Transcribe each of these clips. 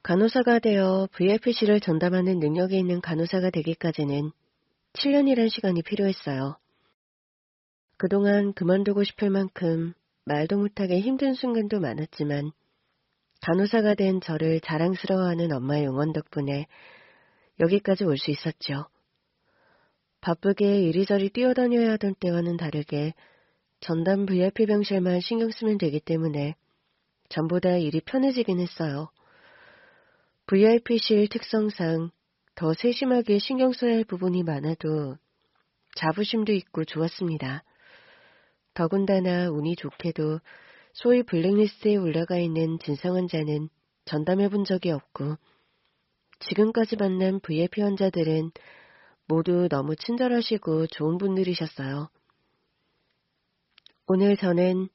간호사가 되어 VIP실을 전담하는 능력이 있는 간호사가 되기까지는 7년이란 시간이 필요했어요. 그동안 그만두고 싶을 만큼 말도 못하게 힘든 순간도 많았지만 간호사가 된 저를 자랑스러워하는 엄마의 응원 덕분에 여기까지 올 수 있었죠. 바쁘게 이리저리 뛰어다녀야 하던 때와는 다르게 전담 VIP 병실만 신경 쓰면 되기 때문에 전보다 일이 편해지긴 했어요. VIP실 특성상 더 세심하게 신경 써야 할 부분이 많아도 자부심도 있고 좋았습니다. 더군다나 운이 좋게도 소위 블랙리스트에 올라가 있는 진상 환자는 전담해 본 적이 없고 지금까지 만난 VIP 환자들은 모두 너무 친절하시고 좋은 분들이셨어요. 오늘 저는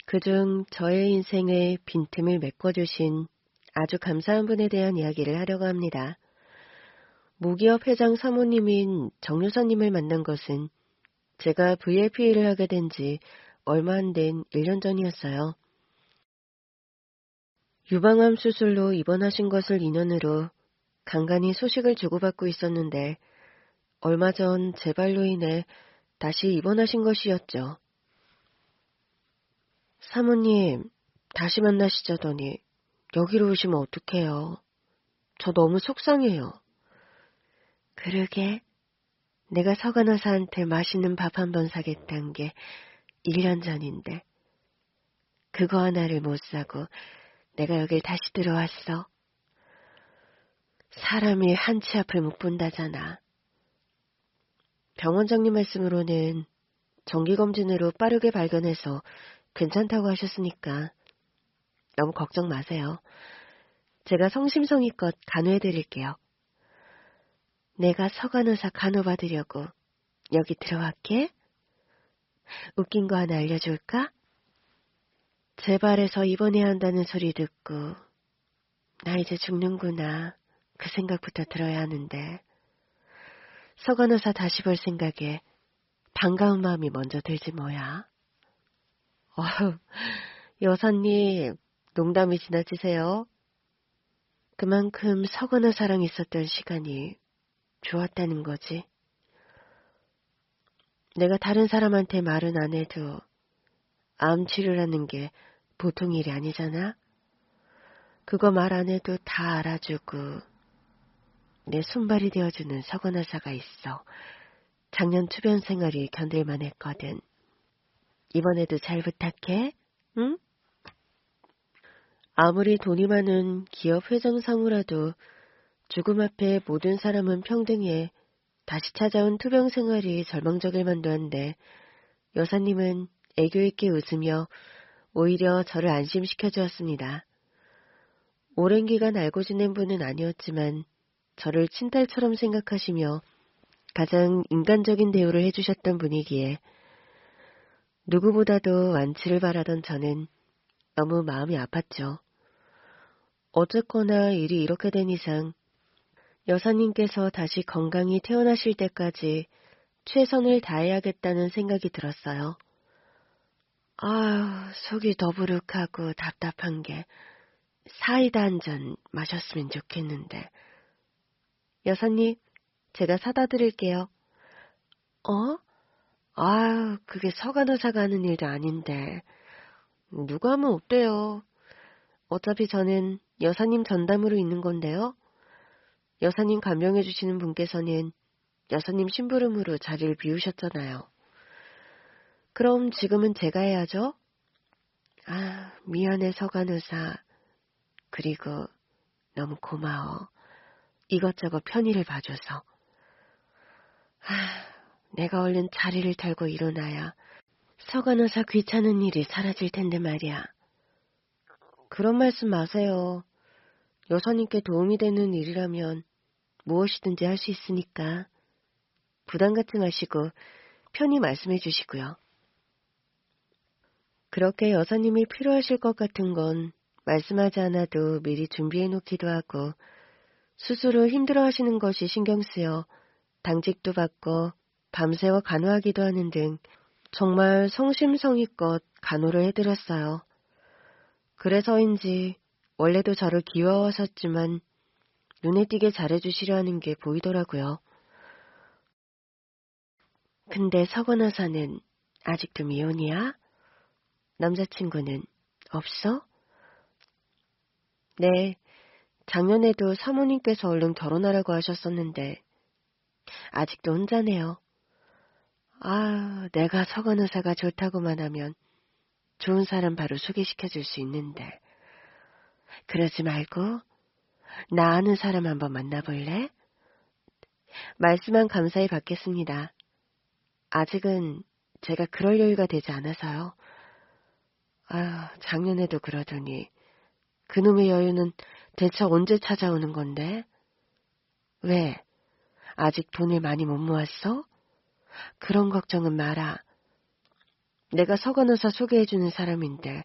그중 저의 인생의 빈틈을 메꿔주신 아주 감사한 분에 대한 이야기를 하려고 합니다. 모기업 회장 사모님인 정유사님을 만난 것은 제가 VIP 일을 하게 된 지 얼마 안 된 1년 전이었어요. 유방암 수술로 입원하신 것을 인연으로 간간히 소식을 주고받고 있었는데 얼마 전 재발로 인해 다시 입원하신 것이었죠. 사모님, 다시 만나시자더니 여기로 오시면 어떡해요. 저 너무 속상해요. 그러게, 내가 서간호사한테 맛있는 밥 한 번 사겠다는 게 1년 전인데 그거 하나를 못 사고 내가 여길 다시 들어왔어. 사람이 한치 앞을 못 본다잖아. 병원장님 말씀으로는 정기검진으로 빠르게 발견해서 괜찮다고 하셨으니까 너무 걱정 마세요. 제가 성심성의껏 간호해드릴게요. 내가 서간호사 간호받으려고 여기 들어왔게? 웃긴 거 하나 알려줄까? 재발해서 입원해야 한다는 소리 듣고 나 이제 죽는구나 그 생각부터 들어야 하는데 서간호사 다시 볼 생각에 반가운 마음이 먼저 들지 뭐야. 여사님 농담이 지나치세요. 그만큼 서간호사랑 있었던 시간이 좋았다는 거지. 내가 다른 사람한테 말은 안 해도 암 치료라는 게 보통 일이 아니잖아. 그거 말 안 해도 다 알아주고 내 손발이 되어주는 서간호사가 있어. 작년 투병 생활이 견딜만 했거든. 이번에도 잘 부탁해, 응? 아무리 돈이 많은 기업 회장 상무라도 죽음 앞에 모든 사람은 평등해 다시 찾아온 투병 생활이 절망적일 만도 한데 여사님은 애교 있게 웃으며 오히려 저를 안심시켜 주었습니다. 오랜 기간 알고 지낸 분은 아니었지만 저를 친딸처럼 생각하시며 가장 인간적인 대우를 해주셨던 분이기에 누구보다도 완치를 바라던 저는 너무 마음이 아팠죠. 어쨌거나 일이 이렇게 된 이상 여사님께서 다시 건강히 태어나실 때까지 최선을 다해야겠다는 생각이 들었어요. 속이 더부룩하고 답답한 게 사이다 한 잔 마셨으면 좋겠는데. 여사님, 제가 사다 드릴게요. 그게 서간호사가 하는 일도 아닌데. 누가 하면 어때요? 어차피 저는 여사님 전담으로 있는 건데요. 여사님 간병해 주시는 분께서는 여사님 심부름으로 자리를 비우셨잖아요. 그럼 지금은 제가 해야죠? 미안해 서간호사. 그리고 너무 고마워. 이것저것 편의를 봐줘서. 내가 얼른 자리를 털고 일어나야 서간호사 귀찮은 일이 사라질 텐데 말이야. 그런 말씀 마세요. 여사님께 도움이 되는 일이라면 무엇이든지 할 수 있으니까 부담 갖지 마시고 편히 말씀해 주시고요. 그렇게 여사님이 필요하실 것 같은 건 말씀하지 않아도 미리 준비해 놓기도 하고 스스로 힘들어하시는 것이 신경 쓰여 당직도 받고 밤새워 간호하기도 하는 등 정말 성심성의껏 간호를 해드렸어요. 그래서인지 원래도 저를 귀여워하셨지만 눈에 띄게 잘해주시려 하는 게 보이더라고요. 근데 서건호사는 아직도 미혼이야? 남자친구는 없어? 네, 작년에도 사모님께서 얼른 결혼하라고 하셨었는데 아직도 혼자네요. 아, 내가 서건호사가 좋다고만 하면 좋은 사람 바로 소개시켜 줄 수 있는데. 그러지 말고 나 아는 사람 한번 만나볼래? 말씀만 감사히 받겠습니다. 아직은 제가 그럴 여유가 되지 않아서요. 아, 작년에도 그러더니 그놈의 여유는 대체 언제 찾아오는 건데? 왜? 아직 돈을 많이 못 모았어? 그런 걱정은 마라. 내가 서간호사 소개해주는 사람인데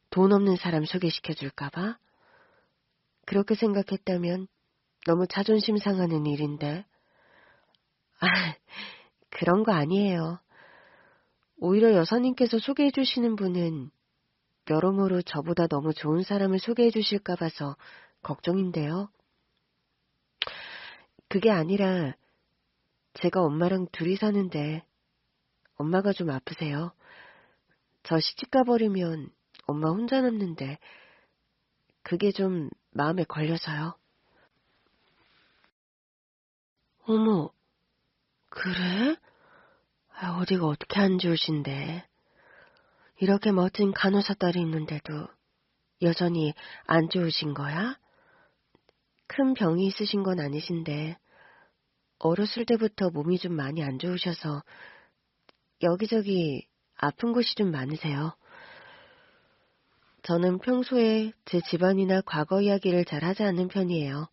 돈 없는 사람 소개시켜줄까봐? 그렇게 생각했다면 너무 자존심 상하는 일인데. 아, 그런 거 아니에요. 오히려 여사님께서 소개해 주시는 분은 여러모로 저보다 너무 좋은 사람을 소개해 주실까 봐서 걱정인데요. 그게 아니라 제가 엄마랑 둘이 사는데 엄마가 좀 아프세요. 저 시집 가버리면 엄마 혼자 남는데 그게 좀 마음에 걸려서요. 어머, 그래? 아, 어디가 어떻게 안 좋으신데. 이렇게 멋진 간호사 딸이 있는데도 여전히 안 좋으신 거야? 큰 병이 있으신 건 아니신데 어렸을 때부터 몸이 좀 많이 안 좋으셔서 여기저기 아픈 곳이 좀 많으세요. 저는 평소에 제 집안이나 과거 이야기를 잘 하지 않는 편이에요.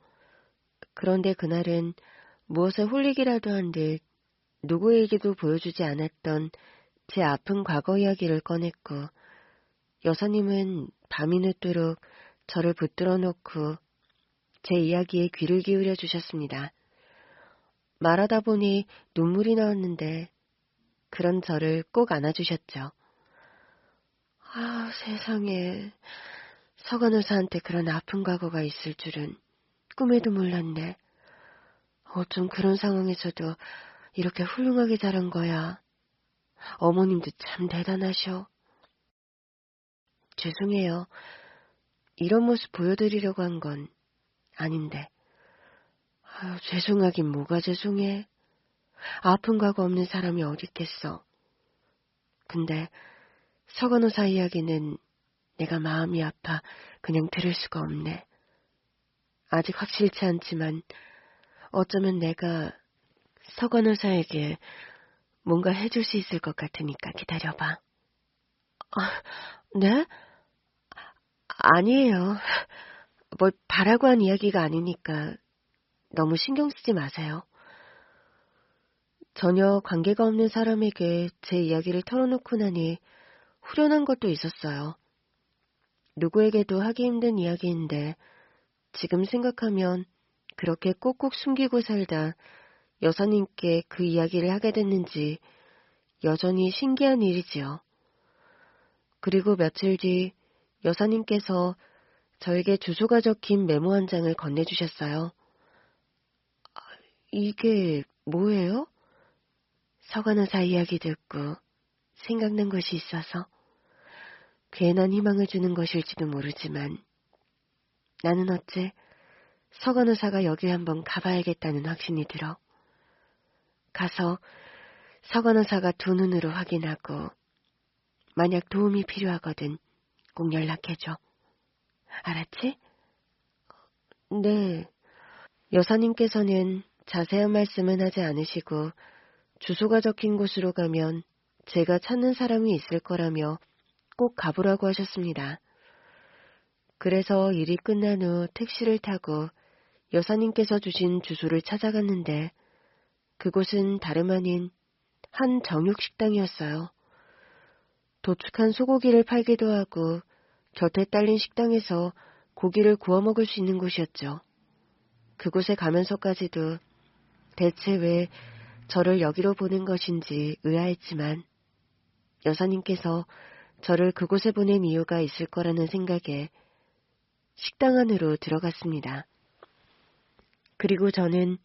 그런데 그날은 무엇에 홀리기라도 한 듯 누구에게도 보여주지 않았던 제 아픈 과거 이야기를 꺼냈고 여사님은 밤이 늦도록 저를 붙들어 놓고 제 이야기에 귀를 기울여 주셨습니다. 말하다 보니 눈물이 나왔는데 그런 저를 꼭 안아주셨죠. 아, 세상에. 서간호사한테 그런 아픈 과거가 있을 줄은 꿈에도 몰랐네. 어쩜 그런 상황에서도 이렇게 훌륭하게 자란 거야. 어머님도 참 대단하셔. 죄송해요. 이런 모습 보여드리려고 한 건 아닌데. 아유, 죄송하긴 뭐가 죄송해. 아픈 과거 없는 사람이 어딨겠어. 근데 서간호사 이야기는 내가 마음이 아파 그냥 들을 수가 없네. 아직 확실치 않지만 어쩌면 내가 서간호사에게 뭔가 해줄 수 있을 것 같으니까 기다려봐. 아, 네? 아니에요. 뭘 바라고 한 이야기가 아니니까 너무 신경 쓰지 마세요. 전혀 관계가 없는 사람에게 제 이야기를 털어놓고 나니 후련한 것도 있었어요. 누구에게도 하기 힘든 이야기인데 지금 생각하면 그렇게 꼭꼭 숨기고 살다 여사님께 그 이야기를 하게 됐는지 여전히 신기한 일이지요. 그리고 며칠 뒤 여사님께서 저에게 주소가 적힌 메모 한 장을 건네주셨어요. 이게 뭐예요? 서간호사 이야기 듣고 생각난 것이 있어서 괜한 희망을 주는 것일지도 모르지만 나는 어째 서간호사가 여기 한번 가봐야겠다는 확신이 들어. 가서 서간호사가 두 눈으로 확인하고 만약 도움이 필요하거든 꼭 연락해줘. 알았지? 네. 여사님께서는 자세한 말씀은 하지 않으시고 주소가 적힌 곳으로 가면 제가 찾는 사람이 있을 거라며 꼭 가보라고 하셨습니다. 그래서 일이 끝난 후 택시를 타고 여사님께서 주신 주소를 찾아갔는데 그곳은 다름 아닌 한 정육식당이었어요. 도축한 소고기를 팔기도 하고 곁에 딸린 식당에서 고기를 구워 먹을 수 있는 곳이었죠. 그곳에 가면서까지도 대체 왜 저를 여기로 보낸 것인지 의아했지만 여사님께서 저를 그곳에 보낸 이유가 있을 거라는 생각에 식당 안으로 들어갔습니다. 그리고 저는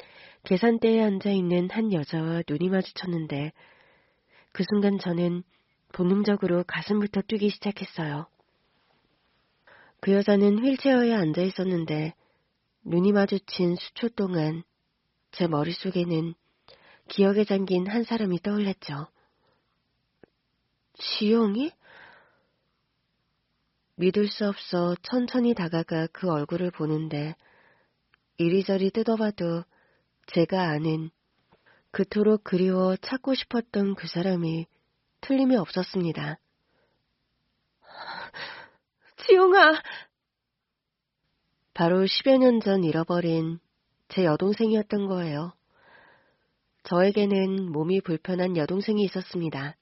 계산대에 앉아있는 한 여자와 눈이 마주쳤는데 그 순간 저는 본능적으로 가슴부터 뛰기 시작했어요. 그 여자는 휠체어에 앉아 있었는데 눈이 마주친 수초 동안 제 머릿속에는 기억에 잠긴 한 사람이 떠올랐죠. 지영이? 믿을 수 없어 천천히 다가가 그 얼굴을 보는데 이리저리 뜯어봐도 제가 아는 그토록 그리워 찾고 싶었던 그 사람이 틀림이 없었습니다. 지용아! 바로 10여 년 전 잃어버린 제 여동생이었던 거예요. 저에게는 몸이 불편한 여동생이 있었습니다.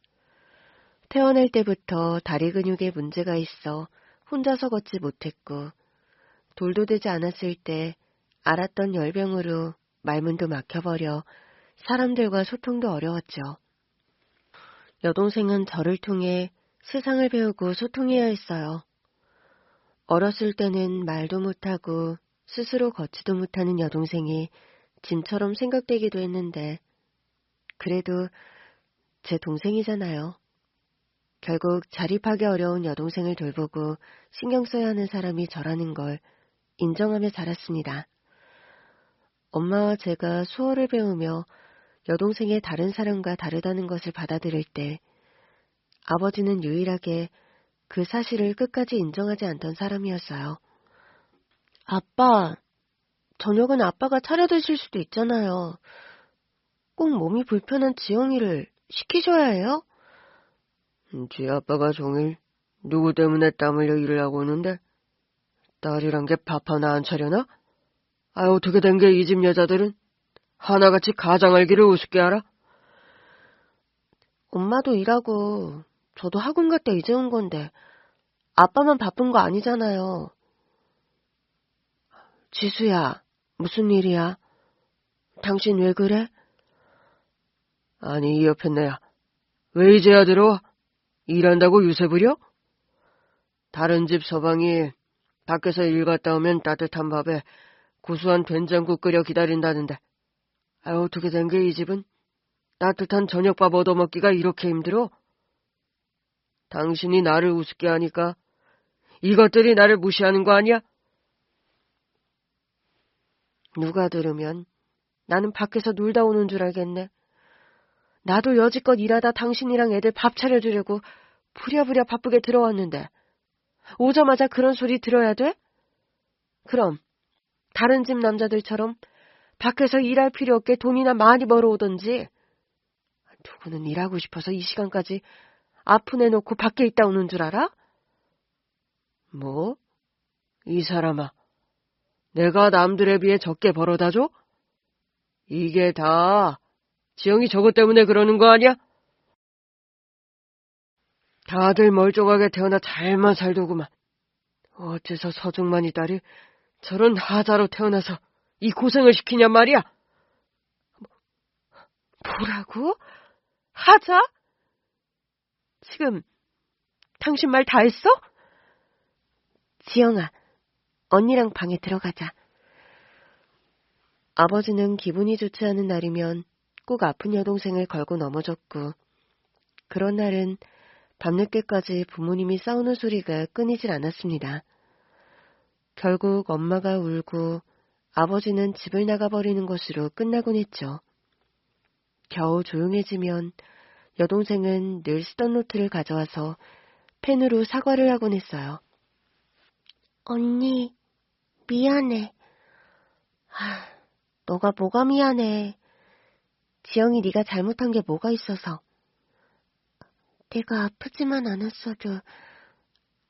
태어날 때부터 다리 근육에 문제가 있어 혼자서 걷지 못했고 돌도 되지 않았을 때 앓았던 열병으로 말문도 막혀버려 사람들과 소통도 어려웠죠. 여동생은 저를 통해 세상을 배우고 소통해야 했어요. 어렸을 때는 말도 못하고 스스로 걷지도 못하는 여동생이 짐처럼 생각되기도 했는데 그래도 제 동생이잖아요. 결국 자립하기 어려운 여동생을 돌보고 신경 써야 하는 사람이 저라는 걸 인정하며 자랐습니다. 엄마와 제가 수어를 배우며 여동생의 다른 사람과 다르다는 것을 받아들일 때 아버지는 유일하게 그 사실을 끝까지 인정하지 않던 사람이었어요. 아빠, 저녁은 아빠가 차려드실 수도 있잖아요. 꼭 몸이 불편한 지영이를 시키셔야 해요? 지 아빠가 종일 누구 때문에 땀 흘려 일을 하고 오는데 딸이란 게 밥 하나 안 차려나? 어떻게 된 게 이 집 여자들은 하나같이 가장알기를 우습게 알아? 엄마도 일하고 저도 학원 갔다 이제 온 건데 아빠만 바쁜 거 아니잖아요. 지수야, 무슨 일이야? 당신 왜 그래? 아니, 이 옆에 내야. 왜 이제야 들어와? 일한다고 유세 부려? 다른 집 서방이 밖에서 일 갔다 오면 따뜻한 밥에 구수한 된장국 끓여 기다린다는데 어떻게 된 게 이 집은 따뜻한 저녁밥 얻어먹기가 이렇게 힘들어? 당신이 나를 우습게 하니까 이것들이 나를 무시하는 거 아니야? 누가 들으면 나는 밖에서 놀다 오는 줄 알겠네. 나도 여지껏 일하다 당신이랑 애들 밥 차려주려고 부랴부랴 바쁘게 들어왔는데 오자마자 그런 소리 들어야 돼? 그럼 다른 집 남자들처럼 밖에서 일할 필요 없게 돈이나 많이 벌어오던지 누구는 일하고 싶어서 이 시간까지 아픈 애 놓고 밖에 있다 오는 줄 알아? 뭐? 이 사람아, 내가 남들에 비해 적게 벌어다 줘? 이게 다 지영이 저것 때문에 그러는 거 아니야? 다들 멀쩡하게 태어나 잘만 살더구만. 어째서 서중만이 딸이 저런 하자로 태어나서 이 고생을 시키냔 말이야? 뭐라고? 하자? 지금 당신 말 다 했어? 지영아, 언니랑 방에 들어가자. 아버지는 기분이 좋지 않은 날이면 꼭 아픈 여동생을 걸고 넘어졌고 그런 날은 밤늦게까지 부모님이 싸우는 소리가 끊이질 않았습니다. 결국 엄마가 울고 아버지는 집을 나가버리는 것으로 끝나곤 했죠. 겨우 조용해지면 여동생은 늘 쓰던 노트를 가져와서 펜으로 사과를 하곤 했어요. 언니, 미안해. 너가 뭐가 미안해. 지영이 네가 잘못한 게 뭐가 있어서. 내가 아프지만 않았어도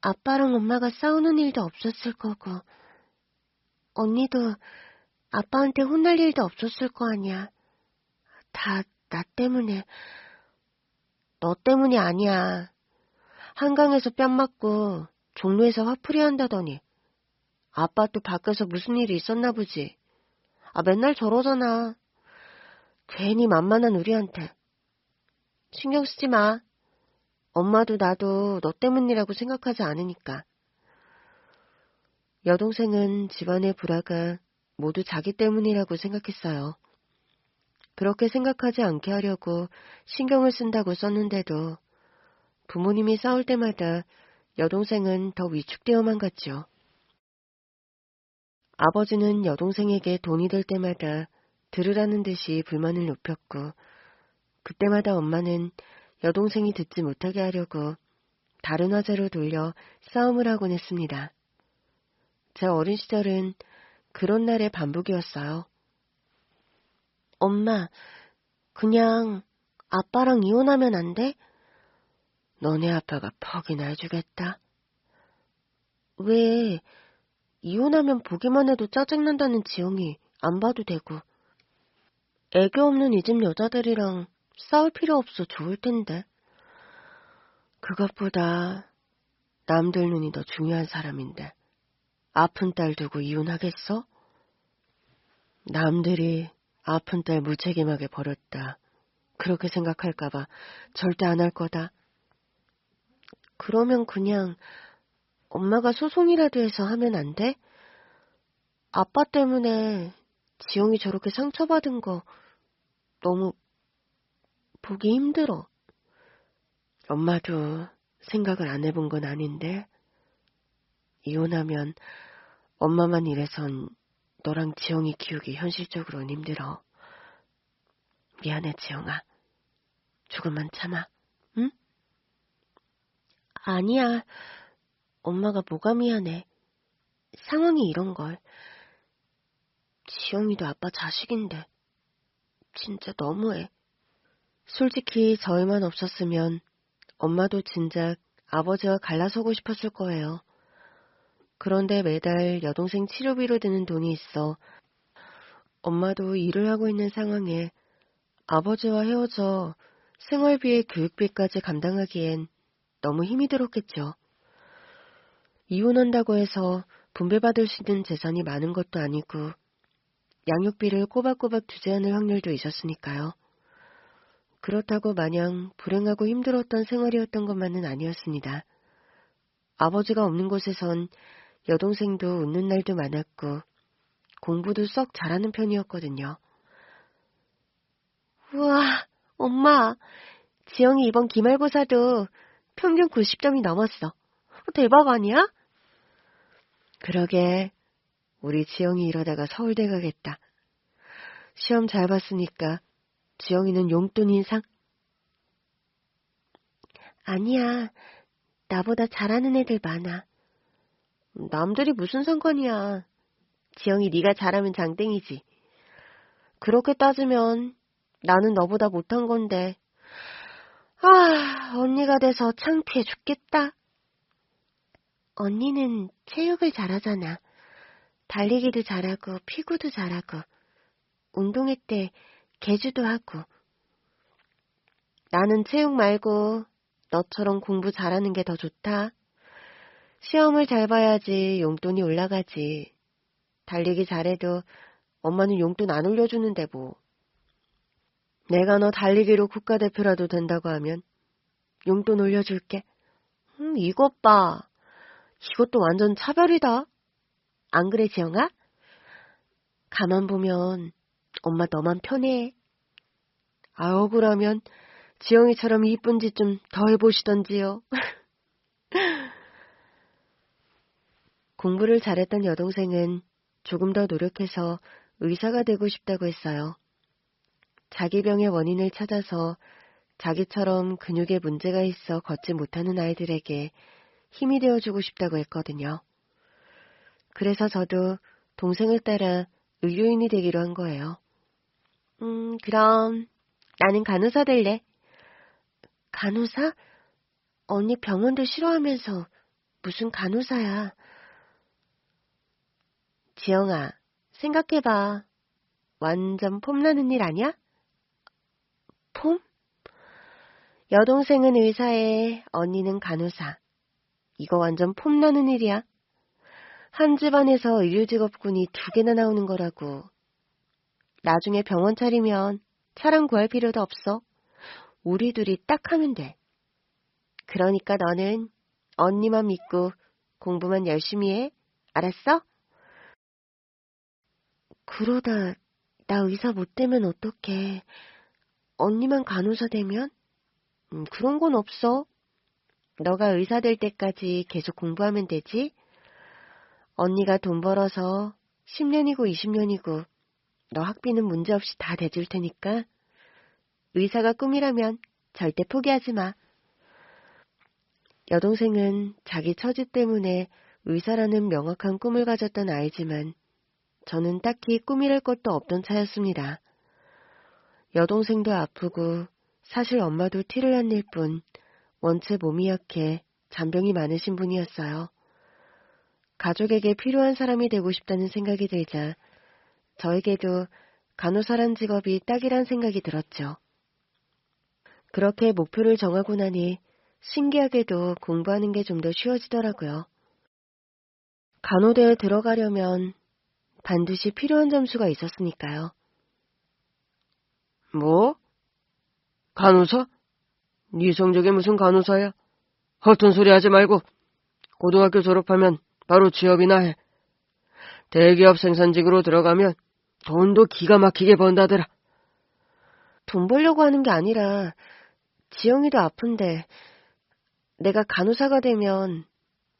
아빠랑 엄마가 싸우는 일도 없었을 거고 언니도 아빠한테 혼날 일도 없었을 거 아니야. 다 나 때문에. 너 때문이 아니야. 한강에서 뺨 맞고 종로에서 화풀이 한다더니 아빠 또 밖에서 무슨 일이 있었나 보지. 맨날 저러잖아. 괜히 만만한 우리한테. 신경 쓰지 마. 엄마도 나도 너 때문이라고 생각하지 않으니까. 여동생은 집안의 불화가 모두 자기 때문이라고 생각했어요. 그렇게 생각하지 않게 하려고 신경을 쓴다고 썼는데도 부모님이 싸울 때마다 여동생은 더 위축되어만 갔죠. 아버지는 여동생에게 돈이 될 때마다 들으라는 듯이 불만을 높였고, 그때마다 엄마는 여동생이 듣지 못하게 하려고 다른 화제로 돌려 싸움을 하곤 했습니다. 제 어린 시절은 그런 날의 반복이었어요. 엄마, 그냥 아빠랑 이혼하면 안 돼? 너네 아빠가 퍽이나 해주겠다. 왜, 이혼하면 보기만 해도 짜증난다는 지영이 안 봐도 되고. 애교 없는 이 집 여자들이랑 싸울 필요 없어 좋을 텐데. 그것보다 남들 눈이 더 중요한 사람인데 아픈 딸 두고 이혼하겠어? 남들이 아픈 딸 무책임하게 버렸다. 그렇게 생각할까봐 절대 안 할 거다. 그러면 그냥 엄마가 소송이라도 해서 하면 안 돼? 아빠 때문에 지영이 저렇게 상처받은 거 너무 보기 힘들어. 엄마도 생각을 안 해본 건 아닌데 이혼하면 엄마만 이래선 너랑 지영이 키우기 현실적으로는 힘들어. 미안해 지영아. 조금만 참아. 응? 아니야. 엄마가 뭐가 미안해. 상황이 이런걸. 지영이도 아빠 자식인데 진짜 너무해. 솔직히 저희만 없었으면 엄마도 진작 아버지와 갈라서고 싶었을 거예요. 그런데 매달 여동생 치료비로 드는 돈이 있어 엄마도 일을 하고 있는 상황에 아버지와 헤어져 생활비에 교육비까지 감당하기엔 너무 힘이 들었겠죠. 이혼한다고 해서 분배받을 수 있는 재산이 많은 것도 아니고 양육비를 꼬박꼬박 주지 않을 확률도 있었으니까요. 그렇다고 마냥 불행하고 힘들었던 생활이었던 것만은 아니었습니다. 아버지가 없는 곳에선 여동생도 웃는 날도 많았고 공부도 썩 잘하는 편이었거든요. 우와, 엄마, 지영이 이번 기말고사도 평균 90점이 넘었어. 대박 아니야? 그러게, 우리 지영이 이러다가 서울대 가겠다. 시험 잘 봤으니까 지영이는 용돈 인상? 아니야, 나보다 잘하는 애들 많아. 남들이 무슨 상관이야. 지영이 네가 잘하면 장땡이지. 그렇게 따지면 나는 너보다 못한 건데. 아, 언니가 돼서 창피해 죽겠다. 언니는 체육을 잘하잖아. 달리기도 잘하고 피구도 잘하고 운동회 때 계주도 하고. 나는 체육 말고 너처럼 공부 잘하는 게 더 좋다. 시험을 잘 봐야지 용돈이 올라가지. 달리기 잘해도 엄마는 용돈 안 올려주는데 뭐. 내가 너 달리기로 국가대표라도 된다고 하면 용돈 올려줄게. 이것 봐. 이것도 완전 차별이다. 안 그래, 지영아? 가만 보면 엄마 너만 편해. 아, 억울하면 지영이처럼 이쁜 짓 좀 더 해보시던지요. 공부를 잘했던 여동생은 조금 더 노력해서 의사가 되고 싶다고 했어요. 자기 병의 원인을 찾아서 자기처럼 근육에 문제가 있어 걷지 못하는 아이들에게 힘이 되어주고 싶다고 했거든요. 그래서 저도 동생을 따라 의료인이 되기로 한 거예요. 그럼 나는 간호사 될래. 간호사? 언니 병원도 싫어하면서 무슨 간호사야. 지영아, 생각해봐. 완전 폼나는 일 아니야? 폼? 여동생은 의사에 언니는 간호사. 이거 완전 폼나는 일이야. 한 집안에서 의료직업군이 2개나 나오는 거라고. 나중에 병원 차리면 차량 구할 필요도 없어. 우리 둘이 딱 하면 돼. 그러니까 너는 언니만 믿고 공부만 열심히 해. 알았어? 그러다 나 의사 못 되면 어떡해. 언니만 간호사 되면? 그런 건 없어. 너가 의사 될 때까지 계속 공부하면 되지? 언니가 돈 벌어서 10년이고 20년이고 너 학비는 문제없이 다 대줄 테니까 의사가 꿈이라면 절대 포기하지 마. 여동생은 자기 처지 때문에 의사라는 명확한 꿈을 가졌던 아이지만 저는 딱히 꿈이랄 것도 없던 차였습니다. 여동생도 아프고 사실 엄마도 티를 안 낼 뿐 원체 몸이 약해 잔병이 많으신 분이었어요. 가족에게 필요한 사람이 되고 싶다는 생각이 들자 저에게도 간호사란 직업이 딱이란 생각이 들었죠. 그렇게 목표를 정하고 나니 신기하게도 공부하는 게 좀 더 쉬워지더라고요. 간호대에 들어가려면 반드시 필요한 점수가 있었으니까요. 뭐? 간호사? 네 성적이 무슨 간호사야? 허튼 소리 하지 말고 고등학교 졸업하면 바로 취업이나 해. 대기업 생산직으로 들어가면 돈도 기가 막히게 번다더라. 돈 벌려고 하는 게 아니라 지영이도 아픈데 내가 간호사가 되면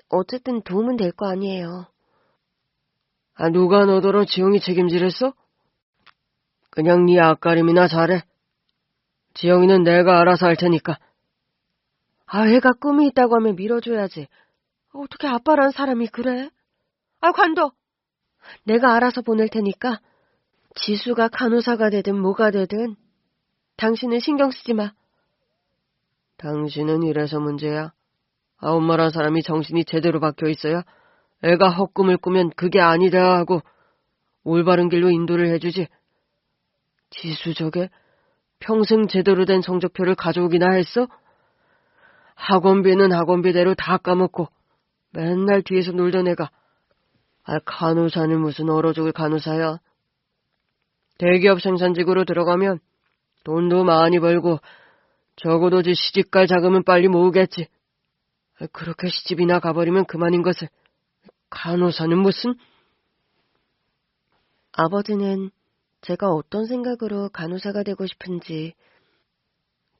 어쨌든 도움은 될 거 아니에요. 아, 누가 너더러 지영이 책임지랬어? 그냥 네 앞가림이나 잘해. 지영이는 내가 알아서 할 테니까. 아, 애가 꿈이 있다고 하면 밀어줘야지. 어떻게 아빠란 사람이 그래? 아, 관둬. 내가 알아서 보낼 테니까 지수가 간호사가 되든 뭐가 되든 당신은 신경 쓰지 마. 당신은 이래서 문제야. 아, 엄마란 사람이 정신이 제대로 박혀 있어야 애가 헛꿈을 꾸면 그게 아니다 하고 올바른 길로 인도를 해주지. 지수 저게 평생 제대로 된 성적표를 가져오기나 했어? 학원비는 학원비대로 다 까먹고 맨날 뒤에서 놀던 애가 간호사는 무슨 얼어 죽을 간호사야. 대기업 생산직으로 들어가면 돈도 많이 벌고 적어도 시집갈 자금은 빨리 모으겠지. 그렇게 시집이나 가버리면 그만인 것을. 간호사는 무슨? 아버지는 제가 어떤 생각으로 간호사가 되고 싶은지,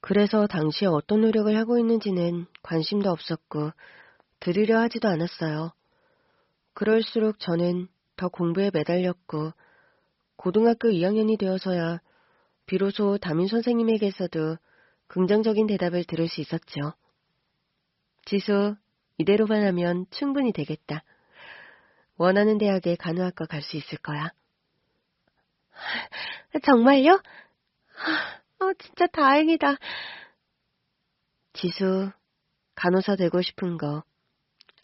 그래서 당시에 어떤 노력을 하고 있는지는 관심도 없었고 들으려 하지도 않았어요. 그럴수록 저는 더 공부에 매달렸고 고등학교 2학년이 되어서야 비로소 담임 선생님에게서도 긍정적인 대답을 들을 수 있었죠. 지수, 이대로만 하면 충분히 되겠다. 원하는 대학에 간호학과 갈 수 있을 거야. 정말요? 진짜 다행이다. 지수, 간호사 되고 싶은 거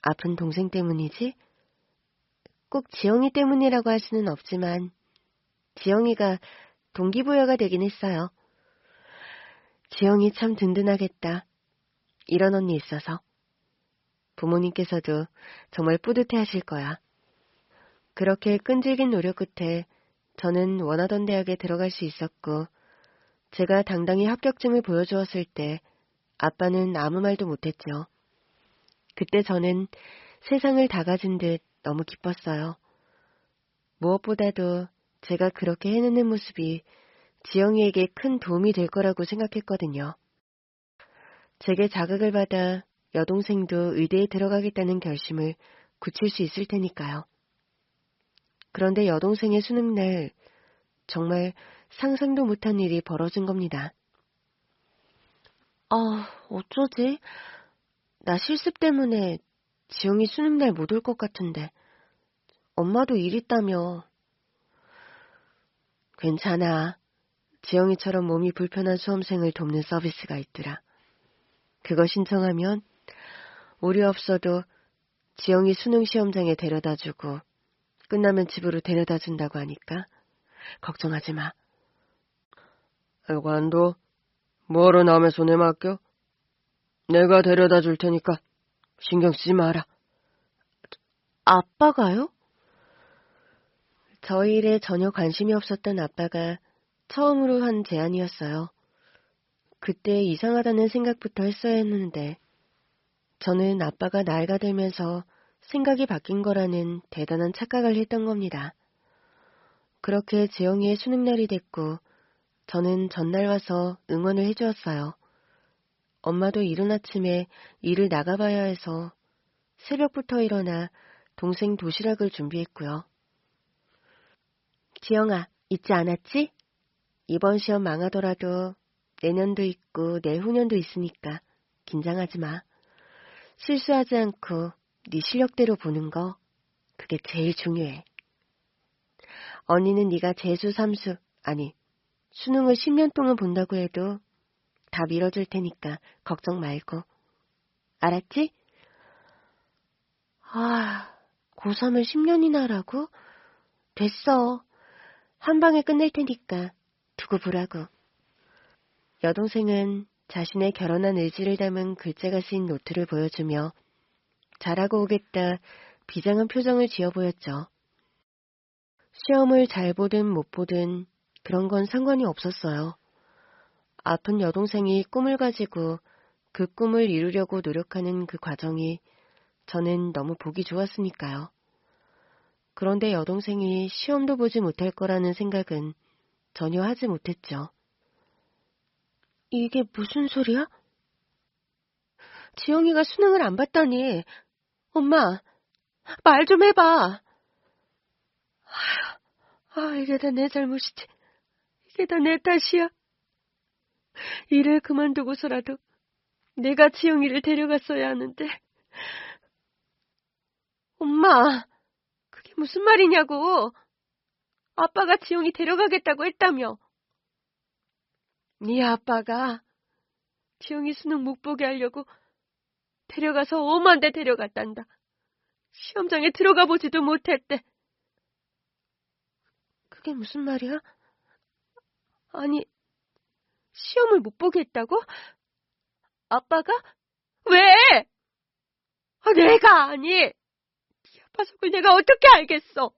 아픈 동생 때문이지? 꼭 지영이 때문이라고 할 수는 없지만 지영이가 동기부여가 되긴 했어요. 지영이 참 든든하겠다. 이런 언니 있어서. 부모님께서도 정말 뿌듯해 하실 거야. 그렇게 끈질긴 노력 끝에 저는 원하던 대학에 들어갈 수 있었고 제가 당당히 합격증을 보여주었을 때 아빠는 아무 말도 못했죠. 그때 저는 세상을 다 가진 듯 너무 기뻤어요. 무엇보다도 제가 그렇게 해내는 모습이 지영이에게 큰 도움이 될 거라고 생각했거든요. 제게 자극을 받아 여동생도 의대에 들어가겠다는 결심을 굳힐 수 있을 테니까요. 그런데 여동생의 수능날 정말 상상도 못한 일이 벌어진 겁니다. 어쩌지? 나 실습 때문에 지영이 수능날 못 올 것 같은데. 엄마도 일 있다며. 괜찮아. 지영이처럼 몸이 불편한 수험생을 돕는 서비스가 있더라. 그거 신청하면 우리 없어도 지영이 수능 시험장에 데려다주고 끝나면 집으로 데려다준다고 하니까 걱정하지 마. 관도 뭐로 남의 손에 맡겨? 내가 데려다 줄 테니까 신경 쓰지 마라. 아빠가요? 저희 일에 전혀 관심이 없었던 아빠가 처음으로 한 제안이었어요. 그때 이상하다는 생각부터 했어야 했는데 저는 아빠가 나이가 들면서 생각이 바뀐 거라는 대단한 착각을 했던 겁니다. 그렇게 지영이의 수능날이 됐고 저는 전날 와서 응원을 해주었어요. 엄마도 이른 아침에 일을 나가봐야 해서 새벽부터 일어나 동생 도시락을 준비했고요. 지영아, 잊지 않았지? 이번 시험 망하더라도 내년도 있고 내후년도 있으니까 긴장하지 마. 실수하지 않고 네 실력대로 보는 거, 그게 제일 중요해. 언니는 네가 재수, 삼수, 아니 수능을 10년 동안 본다고 해도 다 밀어줄 테니까 걱정 말고. 알았지? 고3을 10년이나 하라고? 됐어. 한 방에 끝낼 테니까 두고 보라고. 여동생은 자신의 결혼한 의지를 담은 글자가 쓰인 노트를 보여주며 잘하고 오겠다 비장한 표정을 지어 보였죠. 시험을 잘 보든 못 보든 그런 건 상관이 없었어요. 아픈 여동생이 꿈을 가지고 그 꿈을 이루려고 노력하는 그 과정이 저는 너무 보기 좋았으니까요. 그런데 여동생이 시험도 보지 못할 거라는 생각은 전혀 하지 못했죠. 이게 무슨 소리야? 지영이가 수능을 안 봤다니. 엄마, 말 좀 해봐. 이게 다 내 잘못이지. 이게 다 내 탓이야. 일을 그만두고서라도 내가 지영이를 데려갔어야 하는데. 엄마, 그게 무슨 말이냐고. 아빠가 지영이 데려가겠다고 했다며. 네 아빠가 지영이 수능 못 보게 하려고 데려가서 엄한 데 데려갔단다. 시험장에 들어가 보지도 못했대. 그게 무슨 말이야? 아니, 시험을 못 보게 했다고? 아빠가? 왜? 내가 아니. 네 아빠 속을 내가 어떻게 알겠어?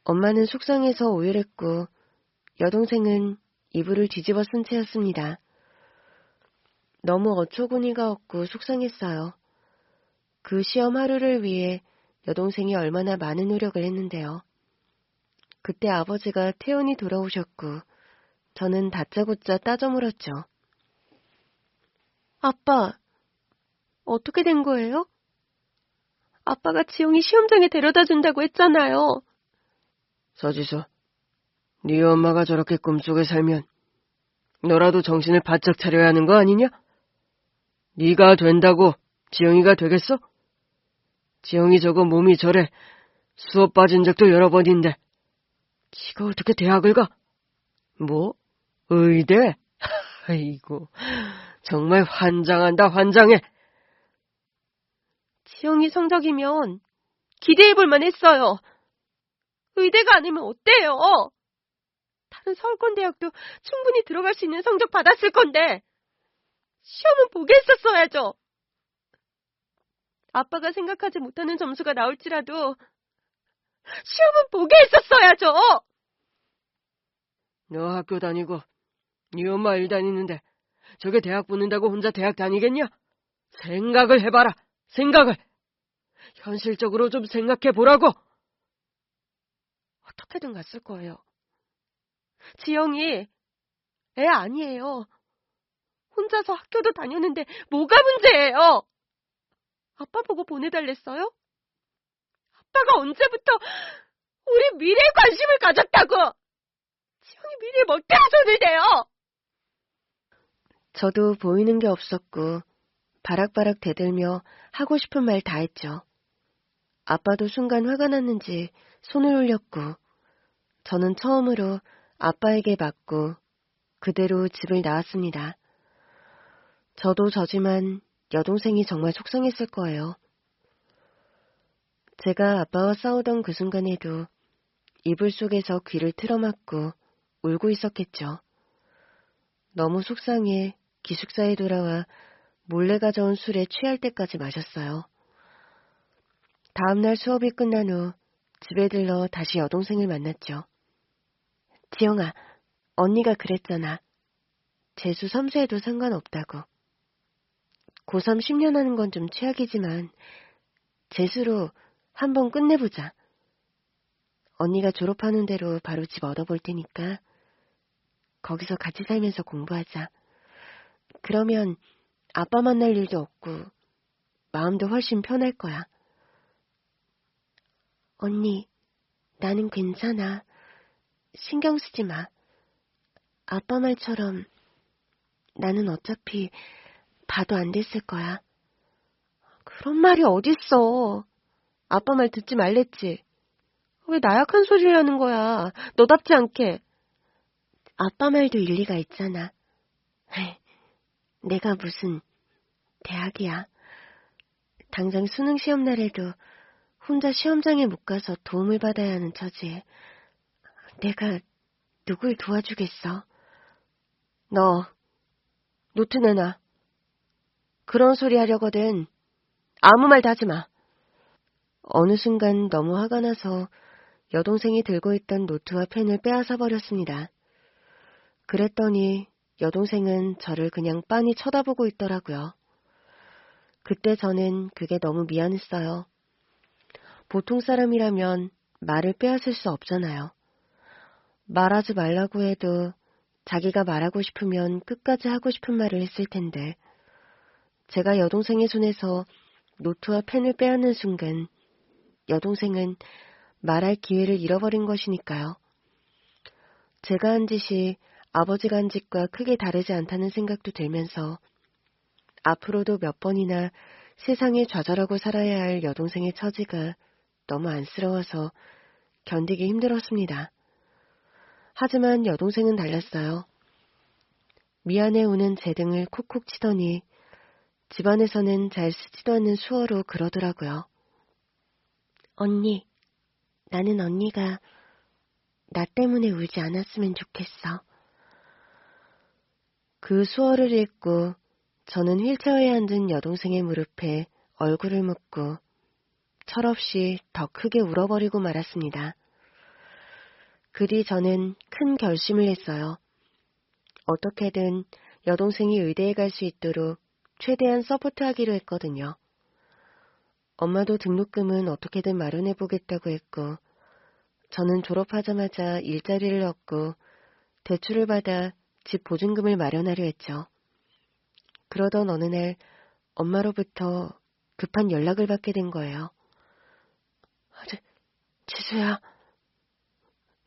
엄마는 속상해서 오열했고 여동생은 이불을 뒤집어 쓴 채였습니다. 너무 어처구니가 없고 속상했어요. 그 시험 하루를 위해 여동생이 얼마나 많은 노력을 했는데요. 그때 아버지가 퇴원이 돌아오셨고 저는 다짜고짜 따져 물었죠. 아빠, 어떻게 된 거예요? 아빠가 지영이 시험장에 데려다 준다고 했잖아요. 서지수, 네 엄마가 저렇게 꿈속에 살면 너라도 정신을 바짝 차려야 하는 거 아니냐? 네가 된다고 지영이가 되겠어? 지영이 저거 몸이 저래 수업 빠진 적도 여러 번인데 지가 어떻게 대학을 가? 뭐? 의대? 아이고, 정말 환장한다, 환장해. 지영이 성적이면 기대해볼만 했어요. 의대가 아니면 어때요? 다른 서울권 대학도 충분히 들어갈 수 있는 성적 받았을 건데 시험은 보게 했었어야죠. 아빠가 생각하지 못하는 점수가 나올지라도 시험은 보게 했었어야죠. 너 학교 다니고 네 엄마 일 다니는데 저게 대학 붙는다고 혼자 대학 다니겠냐? 생각을 해봐라, 생각을. 현실적으로 좀 생각해보라고. 어떻게든 갔을 거예요. 지영이 애 아니에요. 혼자서 학교도 다녔는데 뭐가 문제예요? 아빠 보고 보내달랬어요? 아빠가 언제부터 우리 미래에 관심을 가졌다고! 지영이 미래에 멋대로 손을 대요! 저도 보이는 게 없었고 바락바락 대들며 하고 싶은 말 다 했죠. 아빠도 순간 화가 났는지 손을 올렸고 저는 처음으로 아빠에게 맞고 그대로 집을 나왔습니다. 저도 저지만 여동생이 정말 속상했을 거예요. 제가 아빠와 싸우던 그 순간에도 이불 속에서 귀를 틀어막고 울고 있었겠죠. 너무 속상해 기숙사에 돌아와 몰래 가져온 술에 취할 때까지 마셨어요. 다음날 수업이 끝난 후 집에 들러 다시 여동생을 만났죠. 지영아, 언니가 그랬잖아. 재수 삼수해도 상관없다고. 고3 10년 하는 건 좀 최악이지만 재수로 한번 끝내보자. 언니가 졸업하는 대로 바로 집 얻어볼 테니까 거기서 같이 살면서 공부하자. 그러면 아빠 만날 일도 없고 마음도 훨씬 편할 거야. 언니, 나는 괜찮아. 신경 쓰지 마. 아빠 말처럼 나는 어차피 봐도 안 됐을 거야. 그런 말이 어딨어. 아빠 말 듣지 말랬지. 왜 나약한 소리를 하는 거야. 너답지 않게. 아빠 말도 일리가 있잖아. 내가 무슨 대학이야. 당장 수능 시험 날에도 혼자 시험장에 못 가서 도움을 받아야 하는 처지에 내가 누굴 도와주겠어. 너 노트 내놔. 그런 소리 하려거든. 아무 말도 하지 마. 어느 순간 너무 화가 나서 여동생이 들고 있던 노트와 펜을 빼앗아 버렸습니다. 그랬더니 여동생은 저를 그냥 빤히 쳐다보고 있더라고요. 그때 저는 그게 너무 미안했어요. 보통 사람이라면 말을 빼앗을 수 없잖아요. 말하지 말라고 해도 자기가 말하고 싶으면 끝까지 하고 싶은 말을 했을 텐데 제가 여동생의 손에서 노트와 펜을 빼앗는 순간 여동생은 말할 기회를 잃어버린 것이니까요. 제가 한 짓이 아버지가 한 짓과 크게 다르지 않다는 생각도 들면서 앞으로도 몇 번이나 세상에 좌절하고 살아야 할 여동생의 처지가 너무 안쓰러워서 견디기 힘들었습니다. 하지만 여동생은 달랐어요. 미안해 우는 제 등을 콕콕 치더니 집안에서는 잘 쓰지도 않는 수어로 그러더라고요. 언니, 나는 언니가 나 때문에 울지 않았으면 좋겠어. 그 수어를 읽고 저는 휠체어에 앉은 여동생의 무릎에 얼굴을 묻고 철없이 더 크게 울어버리고 말았습니다. 그 뒤 저는 큰 결심을 했어요. 어떻게든 여동생이 의대에 갈 수 있도록 최대한 서포트하기로 했거든요. 엄마도 등록금은 어떻게든 마련해보겠다고 했고 저는 졸업하자마자 일자리를 얻고 대출을 받아 집 보증금을 마련하려 했죠. 그러던 어느 날 엄마로부터 급한 연락을 받게 된 거예요. 지수야,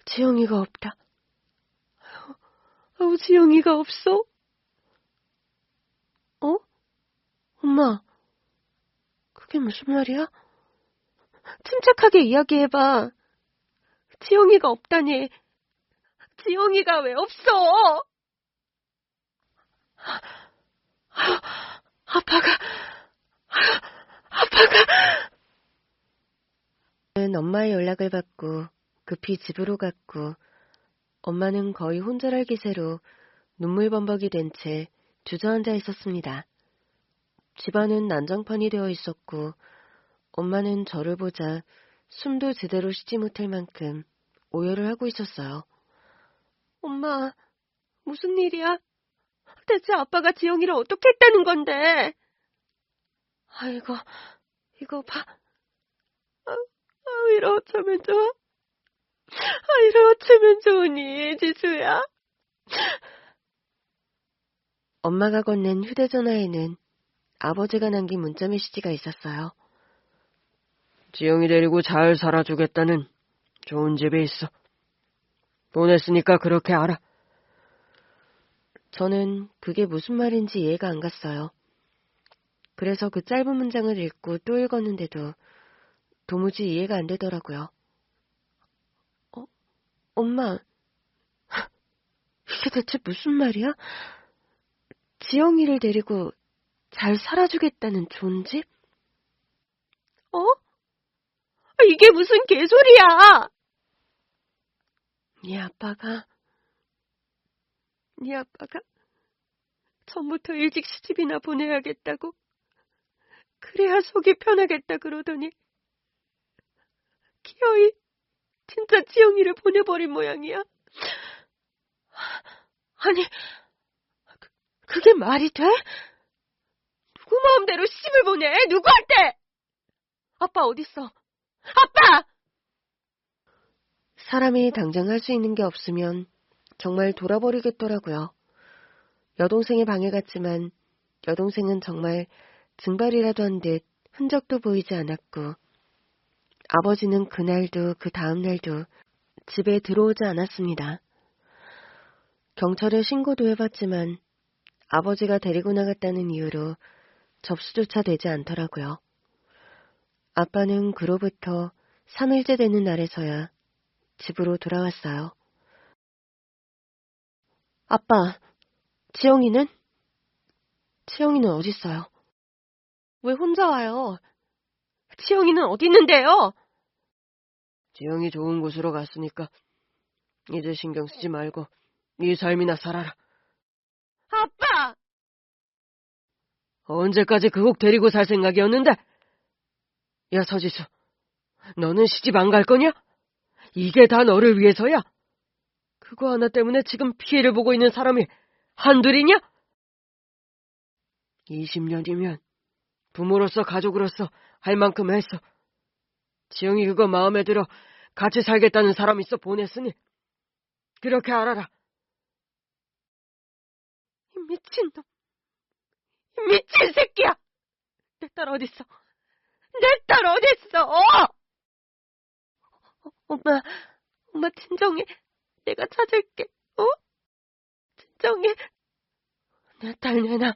지영이가 없다. 지영이가 없어? 어? 엄마, 그게 무슨 말이야? 침착하게 이야기해봐. 지영이가 없다니. 지영이가 왜 없어? 아빠가 엄마의 연락을 받고 급히 집으로 갔고 엄마는 거의 혼절할 기세로 눈물범벅이 된 채 주저앉아 있었습니다. 집안은 난장판이 되어 있었고 엄마는 저를 보자 숨도 제대로 쉬지 못할 만큼 오열을 하고 있었어요. 엄마, 무슨 일이야? 대체 아빠가 지영이를 어떻게 했다는 건데? 이거 봐. 이러 어쩌면 좋아? 이러 어쩌면 좋으니, 지수야? 엄마가 건넨 휴대전화에는 아버지가 남긴 문자 메시지가 있었어요. 지영이 데리고 잘 살아주겠다는 좋은 집에 있어. 보냈으니까 그렇게 알아. 저는 그게 무슨 말인지 이해가 안 갔어요. 그래서 그 짧은 문장을 읽고 또 읽었는데도 도무지 이해가 안 되더라고요. 엄마, 이게 대체 무슨 말이야? 지영이를 데리고 잘 살아주겠다는 좋은 집? 이게 무슨 개소리야! 네 아빠가 전부터 일찍 시집이나 보내야겠다고 그래야 속이 편하겠다 그러더니 기어이 진짜 지영이를 보내버린 모양이야. 아니, 그게 말이 돼? 누구 마음대로 시집을 보내? 누구한테? 아빠 어딨어? 아빠! 사람이 당장 할 수 있는 게 없으면 정말 돌아버리겠더라고요. 여동생의 방에 갔지만 여동생은 정말 증발이라도 한 듯 흔적도 보이지 않았고 아버지는 그날도 그 다음 날도 집에 들어오지 않았습니다. 경찰에 신고도 해봤지만 아버지가 데리고 나갔다는 이유로 접수조차 되지 않더라고요. 아빠는 그로부터 3일째 되는 날에서야 집으로 돌아왔어요. 아빠, 지영이는? 지영이는 어딨어요? 왜 혼자 와요? 지영이는 어디 있는데요? 지영이 좋은 곳으로 갔으니까 이제 신경 쓰지 말고 네 삶이나 살아라. 아빠! 언제까지 그 곡 데리고 살 생각이었는데? 야, 서지수, 너는 시집 안 갈 거냐? 이게 다 너를 위해서야? 그거 하나 때문에 지금 피해를 보고 있는 사람이 한둘이냐? 20년이면 부모로서 가족으로서 할 만큼 했어. 지영이 그거 마음에 들어 같이 살겠다는 사람 있어 보냈으니 그렇게 알아라. 이 미친놈. 이 미친 새끼야! 내 딸 어딨어? 내 딸 어딨어? 엄마 진정해. 내가 찾을게. 진정해. 내 딸 내놔.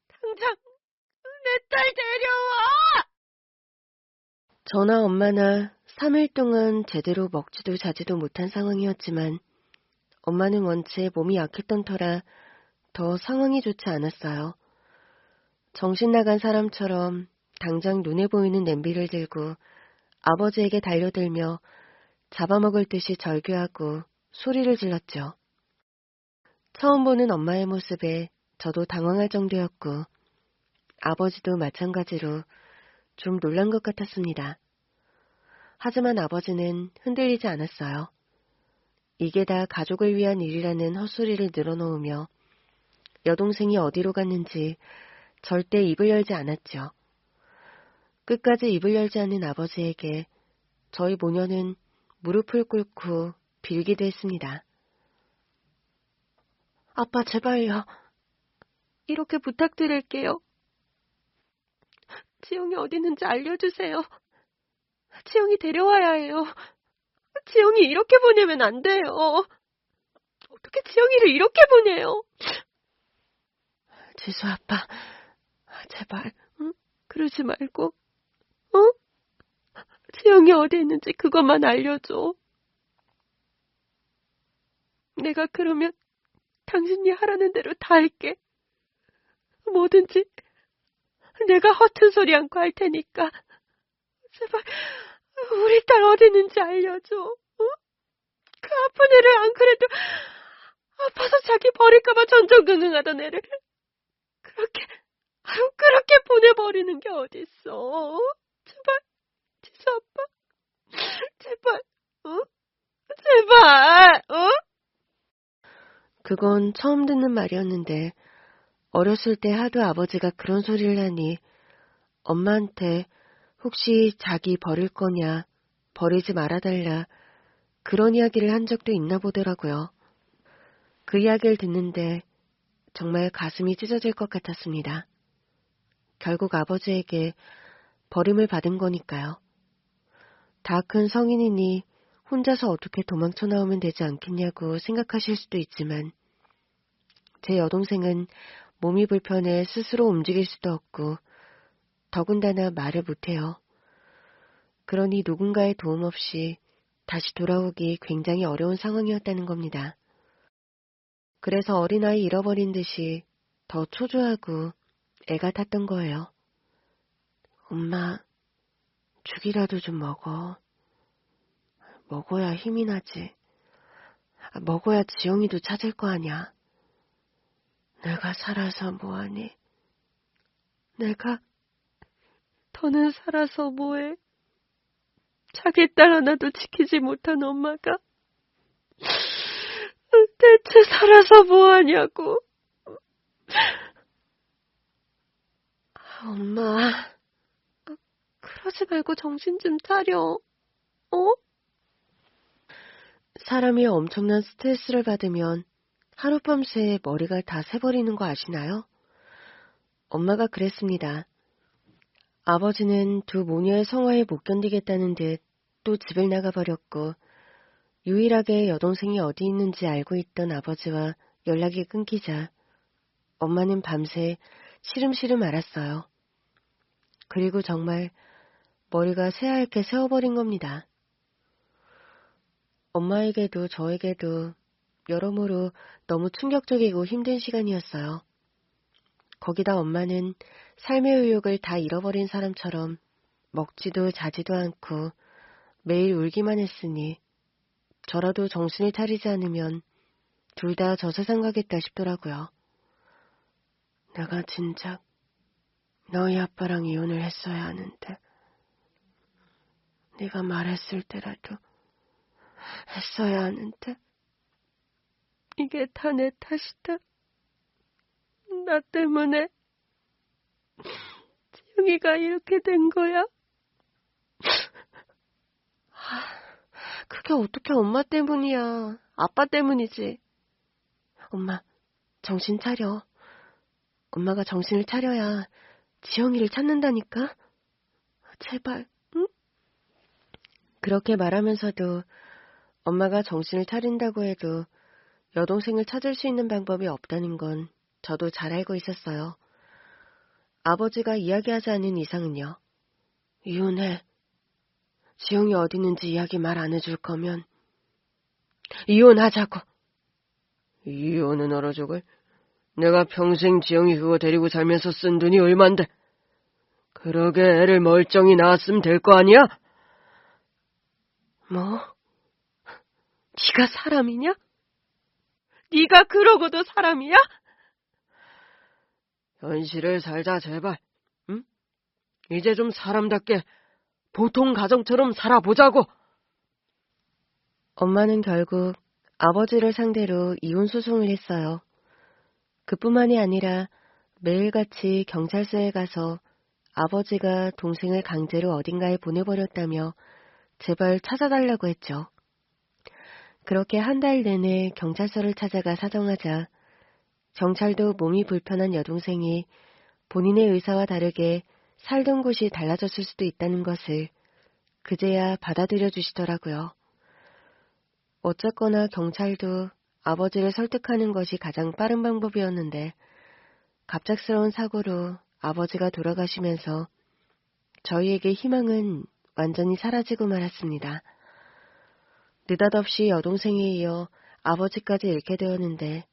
당장 내 딸 데려와! 저나 엄마나 3일 동안 제대로 먹지도 자지도 못한 상황이었지만 엄마는 원체 몸이 약했던 터라 더 상황이 좋지 않았어요. 정신 나간 사람처럼 당장 눈에 보이는 냄비를 들고 아버지에게 달려들며 잡아먹을 듯이 절규하고 소리를 질렀죠. 처음 보는 엄마의 모습에 저도 당황할 정도였고 아버지도 마찬가지로 좀 놀란 것 같았습니다. 하지만 아버지는 흔들리지 않았어요. 이게 다 가족을 위한 일이라는 헛소리를 늘어놓으며 여동생이 어디로 갔는지 절대 입을 열지 않았죠. 끝까지 입을 열지 않는 아버지에게 저희 모녀는 무릎을 꿇고 빌기도 했습니다. 아빠 제발요. 이렇게 부탁드릴게요. 지영이 어디 있는지 알려주세요. 지영이 데려와야 해요. 지영이 이렇게 보내면 안 돼요. 어떻게 지영이를 이렇게 보내요? 지수 아빠, 제발, 응? 그러지 말고, 지영이 어디 있는지 그것만 알려줘. 내가 그러면 당신이 하라는 대로 다 할게. 뭐든지 내가 허튼 소리 않고 할 테니까. 제발 우리 딸 어디 있는지 알려줘. 그 아픈 애를 안 그래도 아파서 자기 버릴까봐 전전긍긍하던 애를 그렇게 보내버리는 게 어딨어. 제발, 지수 아빠. 제발, 제발, 그건 처음 듣는 말이었는데 어렸을 때 하도 아버지가 그런 소리를 하니 엄마한테 혹시 자기 버릴 거냐, 버리지 말아달라 그런 이야기를 한 적도 있나 보더라고요. 그 이야기를 듣는데 정말 가슴이 찢어질 것 같았습니다. 결국 아버지에게 버림을 받은 거니까요. 다 큰 성인이니 혼자서 어떻게 도망쳐 나오면 되지 않겠냐고 생각하실 수도 있지만 제 여동생은 몸이 불편해 스스로 움직일 수도 없고 더군다나 말을 못해요. 그러니 누군가의 도움 없이 다시 돌아오기 굉장히 어려운 상황이었다는 겁니다. 그래서 어린아이 잃어버린 듯이 더 초조하고 애가 탔던 거예요. 엄마, 죽이라도 좀 먹어. 먹어야 힘이 나지. 먹어야 지영이도 찾을 거 아냐. 내가 살아서 뭐하니? 더는 살아서 뭐해? 자기 딸 하나도 지키지 못한 엄마가 대체 살아서 뭐하냐고. 엄마, 그러지 말고 정신 좀 차려. 사람이 엄청난 스트레스를 받으면 하룻밤새 머리가 다 새버리는 거 아시나요? 엄마가 그랬습니다. 아버지는 두 모녀의 성화에 못 견디겠다는 듯 또 집을 나가버렸고, 유일하게 여동생이 어디 있는지 알고 있던 아버지와 연락이 끊기자 엄마는 밤새 시름시름 앓았어요. 그리고 정말 머리가 새하얗게 새어버린 겁니다. 엄마에게도 저에게도 여러모로 너무 충격적이고 힘든 시간이었어요. 거기다 엄마는 삶의 의욕을 다 잃어버린 사람처럼 먹지도 자지도 않고 매일 울기만 했으니 저라도 정신을 차리지 않으면 둘 다 저 세상 가겠다 싶더라고요. 내가 진작 너희 아빠랑 이혼을 했어야 하는데 네가 말했을 때라도 했어야 하는데 이게 다 내 탓이다. 나 때문에 지영이가 이렇게 된 거야. 그게 어떻게 엄마 때문이야. 아빠 때문이지. 엄마, 정신 차려. 엄마가 정신을 차려야 지영이를 찾는다니까. 제발, 응? 그렇게 말하면서도 엄마가 정신을 차린다고 해도 여동생을 찾을 수 있는 방법이 없다는 건 저도 잘 알고 있었어요. 아버지가 이야기하지 않은 이상은요. 이혼해. 지영이 어디 있는지 이야기 말 안 해줄 거면 이혼하자고. 이혼은 얼어 죽을. 내가 평생 지영이 그거 데리고 살면서 쓴 돈이 얼만데. 그러게 애를 멀쩡히 낳았으면 될 거 아니야? 뭐? 네가 사람이냐? 네가 그러고도 사람이야? 현실을 살자 제발. 응? 이제 좀 사람답게 보통 가정처럼 살아보자고. 엄마는 결국 아버지를 상대로 이혼 소송을 했어요. 그뿐만이 아니라 매일같이 경찰서에 가서 아버지가 동생을 강제로 어딘가에 보내버렸다며 제발 찾아달라고 했죠. 그렇게 한 달 내내 경찰서를 찾아가 사정하자 경찰도 몸이 불편한 여동생이 본인의 의사와 다르게 살던 곳이 달라졌을 수도 있다는 것을 그제야 받아들여 주시더라고요. 어쨌거나 경찰도 아버지를 설득하는 것이 가장 빠른 방법이었는데 갑작스러운 사고로 아버지가 돌아가시면서 저희에게 희망은 완전히 사라지고 말았습니다. 느닷없이 여동생에 이어 아버지까지 잃게 되었는데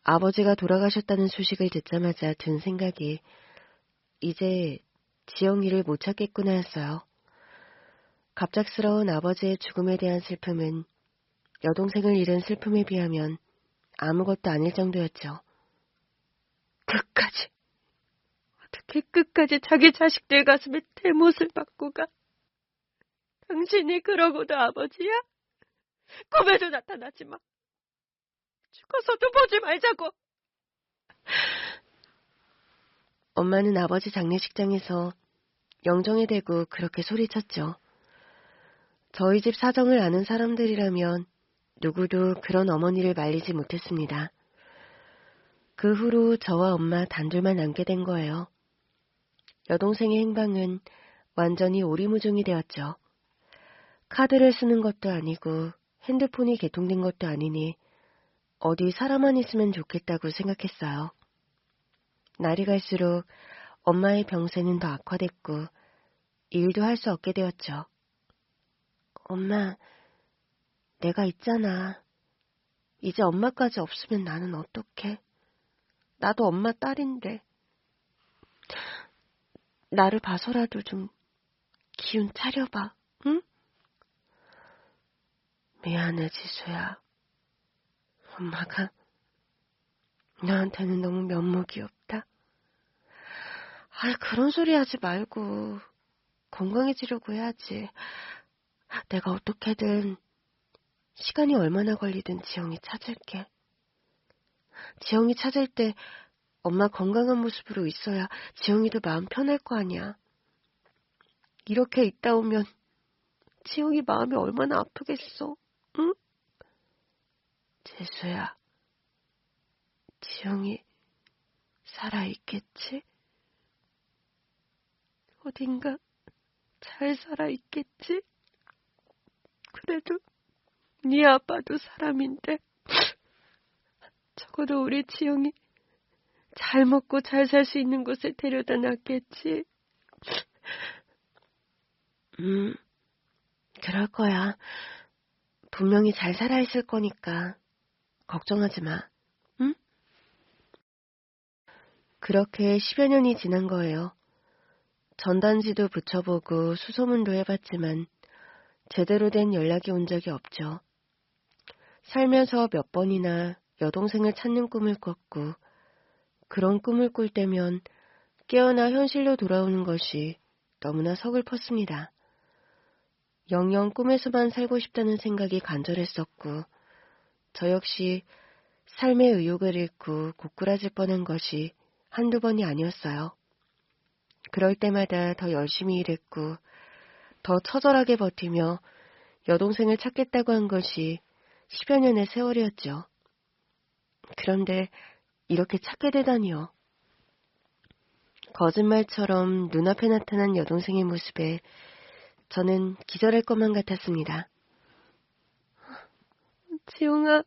아버지가 돌아가셨다는 소식을 듣자마자 든 생각이 이제 지영이를 못 찾겠구나였어요. 갑작스러운 아버지의 죽음에 대한 슬픔은 여동생을 잃은 슬픔에 비하면 아무것도 아닐 정도였죠. 어떻게 끝까지 자기 자식들 가슴에 대못을 받고 가? 당신이 그러고도 아버지야? 꿈에도 나타나지 마. 죽어서도 보지 말자고. 엄마는 아버지 장례식장에서 영정에 대고 그렇게 소리쳤죠. 저희 집 사정을 아는 사람들이라면 누구도 그런 어머니를 말리지 못했습니다. 그 후로 저와 엄마 단둘만 남게 된 거예요. 여동생의 행방은 완전히 오리무중이 되었죠. 카드를 쓰는 것도 아니고 핸드폰이 개통된 것도 아니니 어디 사람만 있으면 좋겠다고 생각했어요. 날이 갈수록 엄마의 병세는 더 악화됐고 일도 할 수 없게 되었죠. 엄마, 내가 있잖아. 이제 엄마까지 없으면 나는 어떡해? 나도 엄마 딸인데. 나를 봐서라도 좀 기운 차려봐, 응? 미안해, 지수야. 엄마가 너한테는 너무 면목이 없다. 그런 소리 하지 말고 건강해지려고 해야지. 내가 어떻게든 시간이 얼마나 걸리든 지영이 찾을게. 지영이 찾을 때 엄마 건강한 모습으로 있어야 지영이도 마음 편할 거 아니야. 이렇게 있다 오면 지영이 마음이 얼마나 아프겠어, 응? 재수야, 지영이 살아있겠지? 어딘가 잘 살아있겠지? 그래도 네 아빠도 사람인데 적어도 우리 지영이 잘 먹고 잘 살 수 있는 곳에 데려다 놨겠지? 그럴 거야. 분명히 잘 살아있을 거니까 걱정하지 마, 응? 그렇게 10여 년이 지난 거예요. 전단지도 붙여보고 수소문도 해봤지만 제대로 된 연락이 온 적이 없죠. 살면서 몇 번이나 여동생을 찾는 꿈을 꿨고 그런 꿈을 꿀 때면 깨어나 현실로 돌아오는 것이 너무나 서글펐습니다. 영영 꿈에서만 살고 싶다는 생각이 간절했었고 저 역시 삶의 의욕을 잃고 고꾸라질 뻔한 것이 한두 번이 아니었어요. 그럴 때마다 더 열심히 일했고 더 처절하게 버티며 여동생을 찾겠다고 한 것이 10여 년의 세월이었죠. 그런데 이렇게 찾게 되다니요. 거짓말처럼 눈앞에 나타난 여동생의 모습에 저는 기절할 것만 같았습니다. 지용아,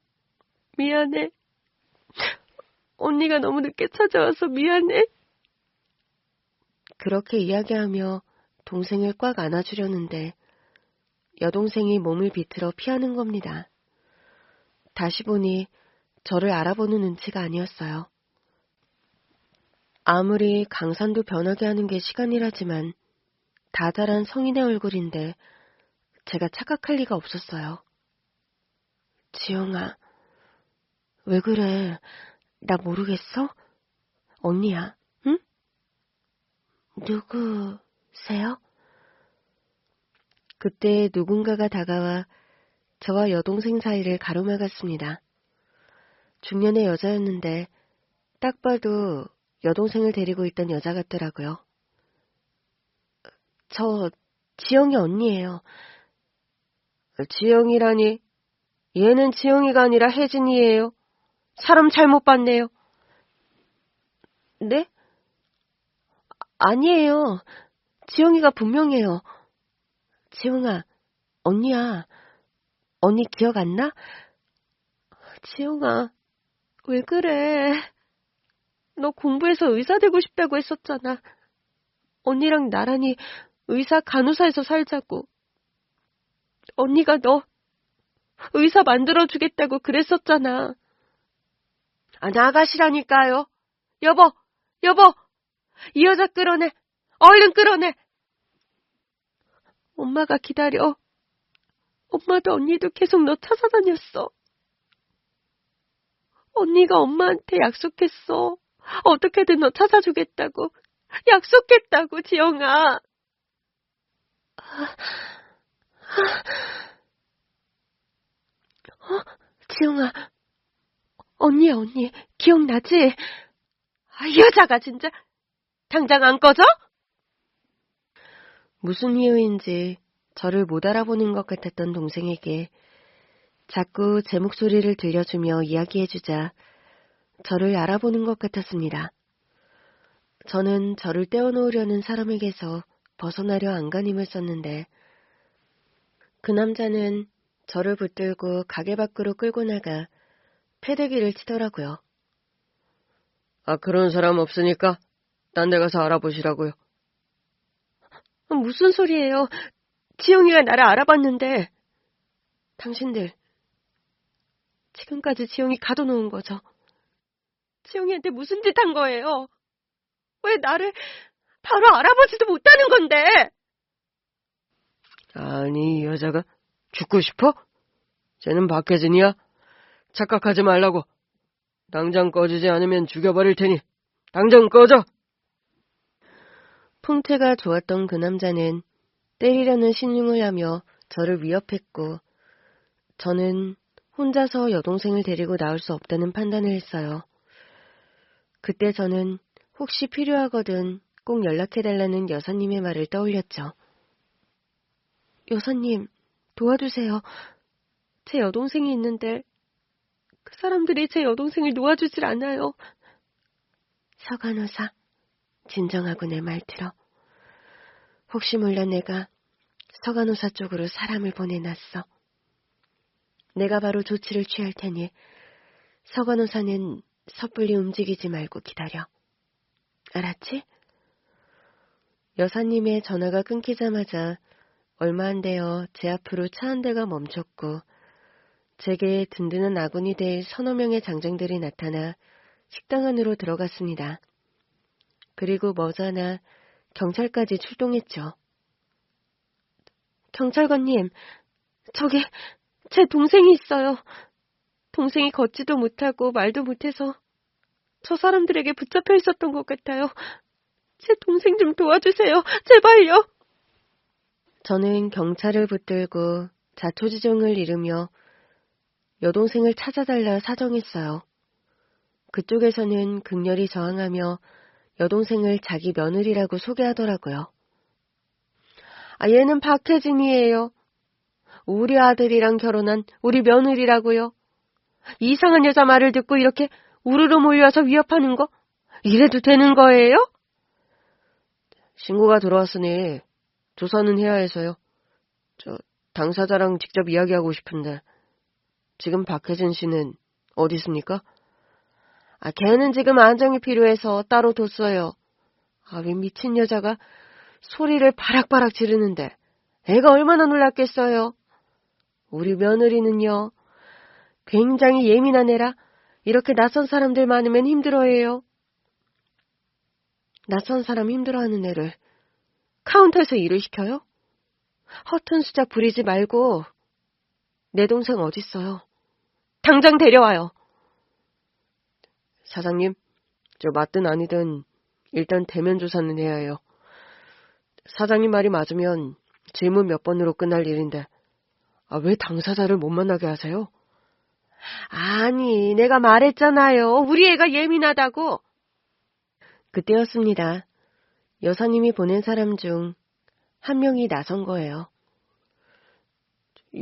미안해. 언니가 너무 늦게 찾아와서 미안해. 그렇게 이야기하며 동생을 꽉 안아주려는데 여동생이 몸을 비틀어 피하는 겁니다. 다시 보니 저를 알아보는 눈치가 아니었어요. 아무리 강산도 변하게 하는 게 시간이라지만 다 자란 성인의 얼굴인데 제가 착각할 리가 없었어요. 지영아, 왜 그래? 나 모르겠어? 언니야, 응? 누구세요? 그때 누군가가 다가와 저와 여동생 사이를 가로막았습니다. 중년의 여자였는데 딱 봐도 여동생을 데리고 있던 여자 같더라고요. 저 지영이 언니예요. 지영이라니? 얘는 지영이가 아니라 혜진이에요. 사람 잘못 봤네요. 네? 아니에요. 지영이가 분명해요. 지영아, 언니야. 언니 기억 안 나? 지영아, 왜 그래? 너 공부해서 의사 되고 싶다고 했었잖아. 언니랑 나란히 의사 간호사에서 살자고. 언니가 너 의사 만들어주겠다고 그랬었잖아. 아, 나가시라니까요. 여보, 여보, 이 여자 끌어내. 얼른 끌어내. 엄마가 기다려. 엄마도 언니도 계속 너 찾아다녔어. 언니가 엄마한테 약속했어. 어떻게든 너 찾아주겠다고. 약속했다고, 지영아. 지영아, 언니야, 언니. 기억나지? 아, 이 여자가 진짜. 당장 안 꺼져? 무슨 이유인지 저를 못 알아보는 것 같았던 동생에게 자꾸 제 목소리를 들려주며 이야기해주자 저를 알아보는 것 같았습니다. 저는 저를 떼어놓으려는 사람에게서 벗어나려 안간힘을 썼는데 그 남자는 저를 붙들고 가게 밖으로 끌고 나가 패대기를 치더라고요. 아, 그런 사람 없으니까 딴 데 가서 알아보시라고요. 무슨 소리예요? 지영이가 나를 알아봤는데. 당신들, 지금까지 지영이 가둬놓은 거죠. 지영이한테 무슨 짓 한 거예요? 왜 나를 바로 알아보지도 못하는 건데? 아니, 이 여자가 죽고 싶어? 쟤는 박혜진이야. 착각하지 말라고. 당장 꺼지지 않으면 죽여버릴 테니 당장 꺼져! 풍태가 좋았던 그 남자는 때리려는 신용을 하며 저를 위협했고 저는 혼자서 여동생을 데리고 나올 수 없다는 판단을 했어요. 그때 저는 혹시 필요하거든 꼭 연락해달라는 여사님의 말을 떠올렸죠. 여사님, 도와주세요. 제 여동생이 있는데 그 사람들이 제 여동생을 놓아주질 않아요. 서 간호사, 진정하고 내 말 들어. 혹시 몰라 내가 서 간호사 쪽으로 사람을 보내놨어. 내가 바로 조치를 취할 테니 서 간호사는 섣불리 움직이지 말고 기다려. 알았지? 여사님의 전화가 끊기자마자 얼마 안 되어 제 앞으로 차 한 대가 멈췄고 제게 든든한 아군이 될 서너 명의 장정들이 나타나 식당 안으로 들어갔습니다. 그리고 머지않아 경찰까지 출동했죠. 경찰관님, 저기 제 동생이 있어요. 동생이 걷지도 못하고 말도 못해서 저 사람들에게 붙잡혀 있었던 것 같아요. 제 동생 좀 도와주세요. 제발요. 저는 경찰을 붙들고 자초지종을 이루며 여동생을 찾아달라 사정했어요. 그쪽에서는 극렬히 저항하며 여동생을 자기 며느리라고 소개하더라고요. 얘는 박혜진이에요. 우리 아들이랑 결혼한 우리 며느리라고요. 이상한 여자 말을 듣고 이렇게 우르르 몰려와서 위협하는 거? 이래도 되는 거예요? 신고가 들어왔으니 조사는 해야 해서요. 당사자랑 직접 이야기하고 싶은데 지금 박혜진 씨는 어디 있습니까? 걔는 지금 안정이 필요해서 따로 뒀어요. 왜 미친 여자가 소리를 바락바락 지르는데 애가 얼마나 놀랐겠어요. 우리 며느리는요. 굉장히 예민한 애라 이렇게 낯선 사람들 많으면 힘들어해요. 낯선 사람 힘들어하는 애를 카운터에서 일을 시켜요? 허튼 수작 부리지 말고 내 동생 어딨어요? 당장 데려와요. 사장님, 맞든 아니든 일단 대면 조사는 해야 해요. 사장님 말이 맞으면 질문 몇 번으로 끝날 일인데 왜 당사자를 못 만나게 하세요? 아니, 내가 말했잖아요. 우리 애가 예민하다고. 그때였습니다. 여사님이 보낸 사람 중 한 명이 나선 거예요.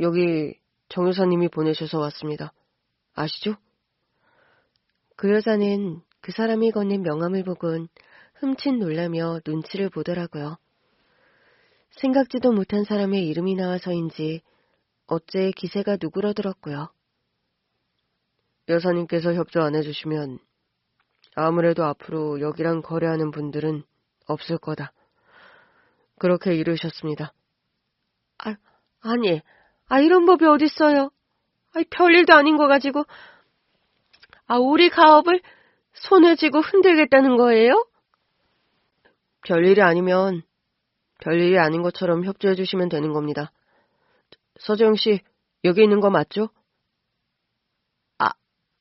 여기 정 여사님이 보내셔서 왔습니다. 아시죠? 그 여자는 그 사람이 건넨 명함을 보곤 흠칫 놀라며 눈치를 보더라고요. 생각지도 못한 사람의 이름이 나와서인지 어째 기세가 누그러들었고요. 여사님께서 협조 안 해주시면 아무래도 앞으로 여기랑 거래하는 분들은 없을 거다. 그렇게 이르셨습니다. 아니, 이런 법이 어딨어요? 별일도 아닌 거 가지고. 우리 가업을 손에 쥐고 흔들겠다는 거예요? 별일이 아니면 별일이 아닌 것처럼 협조해 주시면 되는 겁니다. 서재영 씨, 여기 있는 거 맞죠?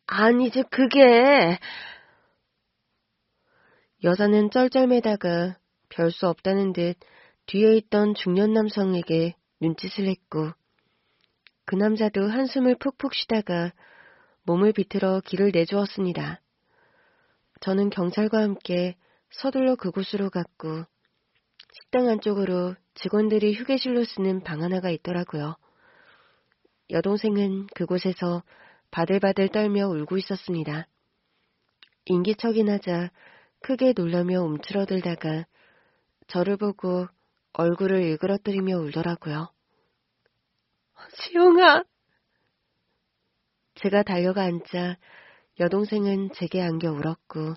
아니지, 그게. 여자는 쩔쩔매다가 별 수 없다는 듯 뒤에 있던 중년 남성에게 눈짓을 했고 그 남자도 한숨을 푹푹 쉬다가 몸을 비틀어 길을 내주었습니다. 저는 경찰과 함께 서둘러 그곳으로 갔고 식당 안쪽으로 직원들이 휴게실로 쓰는 방 하나가 있더라고요. 여동생은 그곳에서 바들바들 떨며 울고 있었습니다. 인기척이 크게 놀라며 움츠러들다가 저를 보고 얼굴을 일그러뜨리며 울더라고요. 지용아! 제가 달려가 앉자 여동생은 제게 안겨 울었고